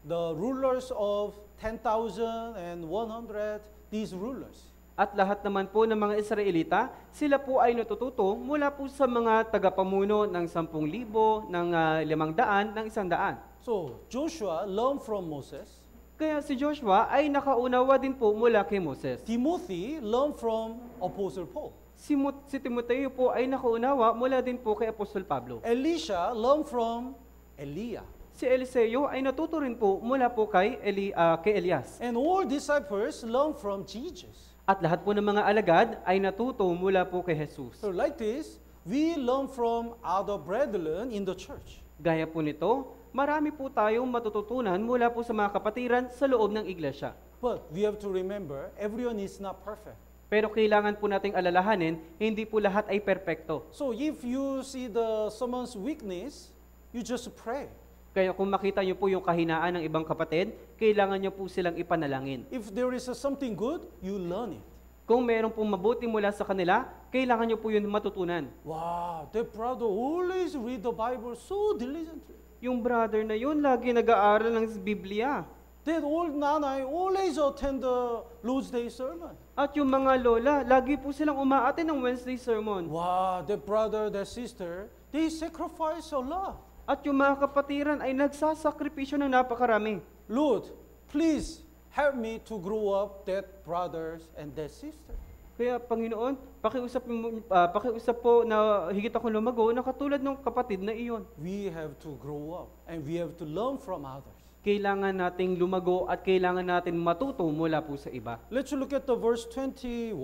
the rulers of 10,000 and 100, these rulers. At lahat naman po ng mga Israelita, sila po ay natututo mula po sa mga tagapamuno ng 10,000, ng 500, ng 100. So Joshua learned from Moses. Kaya si Joshua ay nakaunawa din po mula kay Moses. Timothy learned from Apostle Paul. Si Timoteo po ay nakaunawa mula din po kay Apostol Pablo. Elisha learned from Elijah. Si Eliseo ay natuto rin po mula po kay Elias. And all disciples learn from Jesus. At lahat po ng mga alagad ay natuto mula po kay Jesus. So like this, we learn from other brethren in the church. Gaya po nito, marami po tayong matututunan mula po sa mga kapatiran sa loob ng iglesia. But we have to remember, everyone is not perfect. Pero kailangan po nating alalahanin, hindi po lahat ay perpekto. So if you see someone's weakness, you just pray. Kaya kung makita niyo po yung kahinaan ng ibang kapatid, kailangan niyo po silang ipanalangin. If there is something good, you learn it. Kung meron pong mabuti mula sa kanila, kailangan niyo po yun matutunan. Wow, that brother always read the Bible so diligently. Yung brother na yun, lagi nag-aaral ng Biblia. That old nanay always attend the Lord's Day sermon. At yung mga lola, lagi po silang umaaten ng Wednesday sermon. Wow, that brother, that sister, they sacrifice a lot. At yung mga kapatiran ay nagsasakripisyo ng napakarami. Lord, please help me to grow up that brothers and that sister. Kaya Panginoon, pakiusap po na higit akong lumago na katulad ng kapatid na iyon. We have to grow up and we have to learn from others. Kailangan nating lumago at kailangan natin matuto mula po sa iba. Let's look at the verse 21.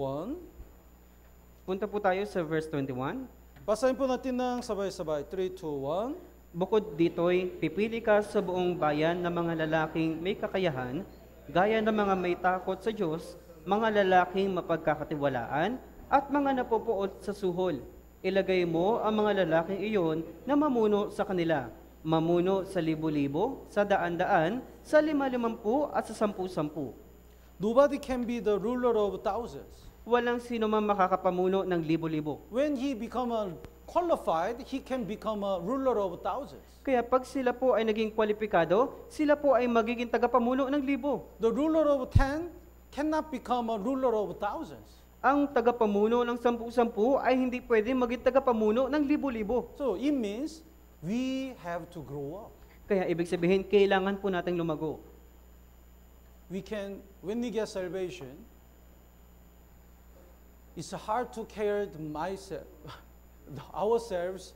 Punta po tayo sa verse 21. Basahin po natin ng sabay-sabay. 3, 2, 1. Bukod dito'y pipili ka sa buong bayan ng mga lalaking may kakayahan, gaya ng mga may takot sa Diyos, mga lalaking mapagkakatiwalaan, at mga napupuot sa suhol. Ilagay mo ang mga lalaking iyon na mamuno sa kanila, mamuno sa libo-libo, sa daan-daan, sa 50-50 at sa 10-10. Nobody can be the ruler of thousands. Walang sino man makakapamuno ng libo-libo. When he become qualified, he can become a ruler of thousands. Kaya pag sila po ay naging kwalipikado, sila po ay magiging tagapamuno ng libo. The ruler of 10 cannot become a ruler of thousands. Ang tagapamuno ng 10-10 ay hindi pwede maging tagapamuno ng libo-libo. So it means we have to grow up. Kaya ibig sabihin, kailangan po nating lumago. When we get salvation, it's hard to carry ourselves.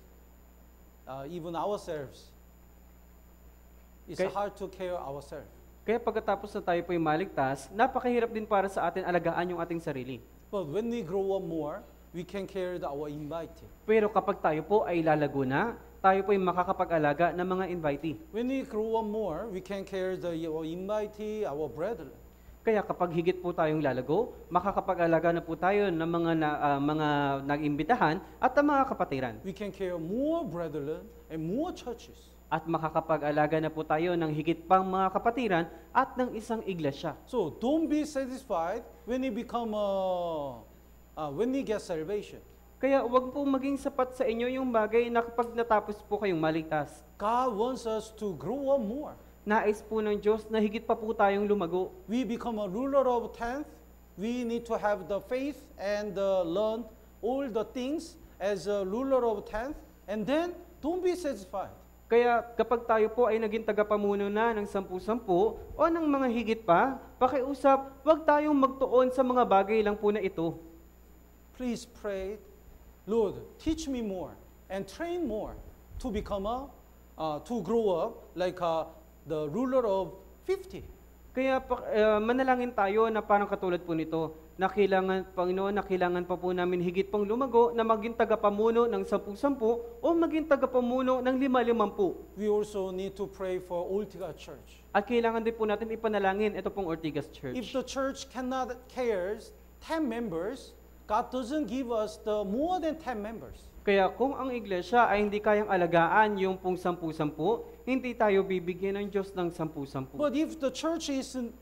It's Okay. hard to care ourselves. Kaya pagkatapos na tayo po ay maligtas, napakahirap din para sa atin alagaan yung ating sarili. But when we grow up more, we can care our invitee. Pero kapag tayo po ay lalago na, tayo po ay makakapag-alaga ng mga invitee. When we grow up more, we can care our invitee, our brethren. Kaya kapag higit po tayong lalago, makakapag-alaga na po tayo ng mga nag-imbitahan at ang mga kapatiran. We can care more brethren and more churches. At makakapag-alaga na po tayo ng higit pang mga kapatiran at ng isang iglesia. So don't be satisfied when when we get salvation. Kaya huwag po maging sapat sa inyo yung bagay na kapag natapos po kayong maligtas. God wants us to grow up more. Nais po ng Diyos na higit pa po tayong lumago. We become a ruler of 10th. We need to have the faith and learn all the things as a ruler of 10th. And then, don't be satisfied. Kaya kapag tayo po ay naging tagapamuno na ng 10-10 o ng mga higit pa, pakiusap, huwag tayong magtuon sa mga bagay lang po na ito. Please pray, Lord, teach me more and train more to to grow up like the ruler of 50. Kaya manalangin tayo na parang katulad po nito, na kailangan, Panginoon, na kailangan pa po namin higit pang lumago na maging tagapamuno ng 10-10 o maging tagapamuno ng 50-50. We also need to pray for Ortigas Church. At kailangan din po natin ipanalangin ito pong Ortigas Church. If the church cannot carry 10 members, God doesn't give us the more than 10 members. Kaya kung ang iglesia ay hindi kayang alagaan yung pong 10-10, hindi tayo bibigyan ng Diyos ng 10-10. But if the church isn't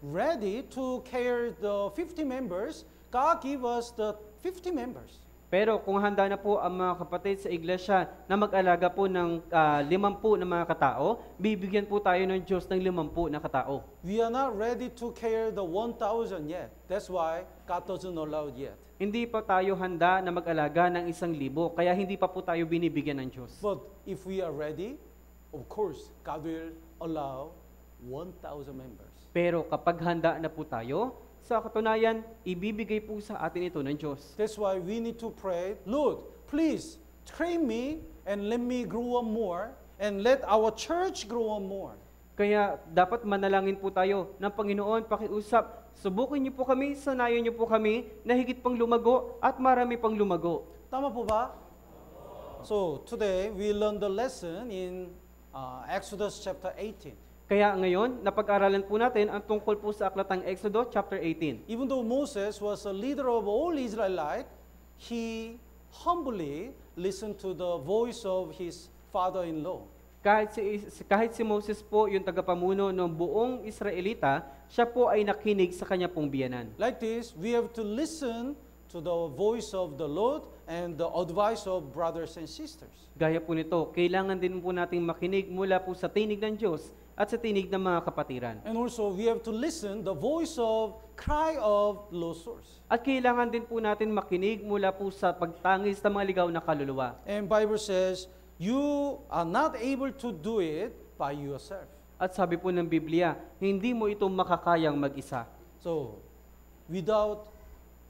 ready to carry the 50 members, God give us the 50 members. Pero kung handa na po ang mga kapatid sa iglesia na mag-alaga po ng 50 na mga katao, bibigyan po tayo ng Diyos ng 50 na katao. We are not ready to carry the 1,000 yet. That's why God doesn't allow it yet. Hindi pa tayo handa na mag-alaga ng 1,000, kaya hindi pa po tayo binibigyan ng Diyos. But if we are ready, of course, God will allow 1,000 members. Pero kapag handa na po tayo, sa katunayan, ibibigay po sa atin ito ng Diyos. That's why we need to pray, Lord, please train me and let me grow up more and let our church grow more. Kaya dapat manalangin po tayo ng Panginoon, pakiusap, subukin niyo po kami, sanayan niyo po kami na higit pang lumago at marami pang lumago. Tama po ba? So today we learn the lesson in Exodus chapter 18. Kaya ngayon, napag-aralan po natin ang tungkol po sa aklatang Exodo chapter 18. Even though Moses was a leader of all Israelite, he humbly listened to the voice of his father-in-law. Kahit si Moses po yung tagapamuno ng buong Israelita, siya po ay nakinig sa kanya pong biyanan. Like this, we have to listen to the voice of the Lord and the advice of brothers and sisters. Gaya po nito, kailangan din po nating makinig mula po sa tinig ng Diyos at sa tinig ng mga kapatiran. And also, we have to listen the voice of cry of lost souls. At kailangan din po natin makinig mula po sa pagtangis ng mga ligaw na kaluluwa. And Bible says, you are not able to do it by yourself. At sabi po ng Biblia, hindi mo ito makakayang mag-isa. So, without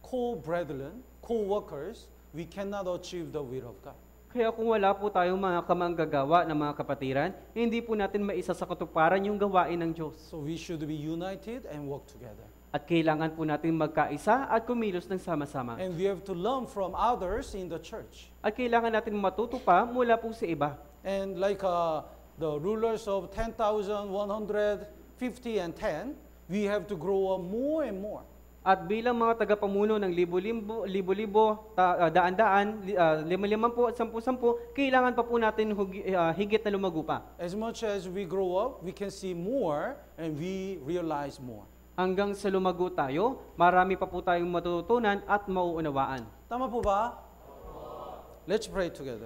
co-brethren, co-workers, we cannot achieve the will of God. Kaya kung wala po tayong mga kamanggagawa ng mga kapatiran, hindi po natin maisa sa katuparan yung gawain ng Diyos. So we should be united and work together. At kailangan po natin magkaisa at kumilos ng sama-sama. And we have to learn from others in the church. At kailangan natin matuto pa mula po sa iba. And like the rulers of 10,150 and 10, we have to grow up more and more. At bilang mga tagapamuno ng libo-libo, daan-daan, lima-limampu at sampu-sampu, kailangan pa po natin higit na lumago pa. As much as we grow up, we can see more and we realize more. Hanggang sa lumago tayo, marami pa po tayong matututunan at mauunawaan. Tama po ba? Let's pray together.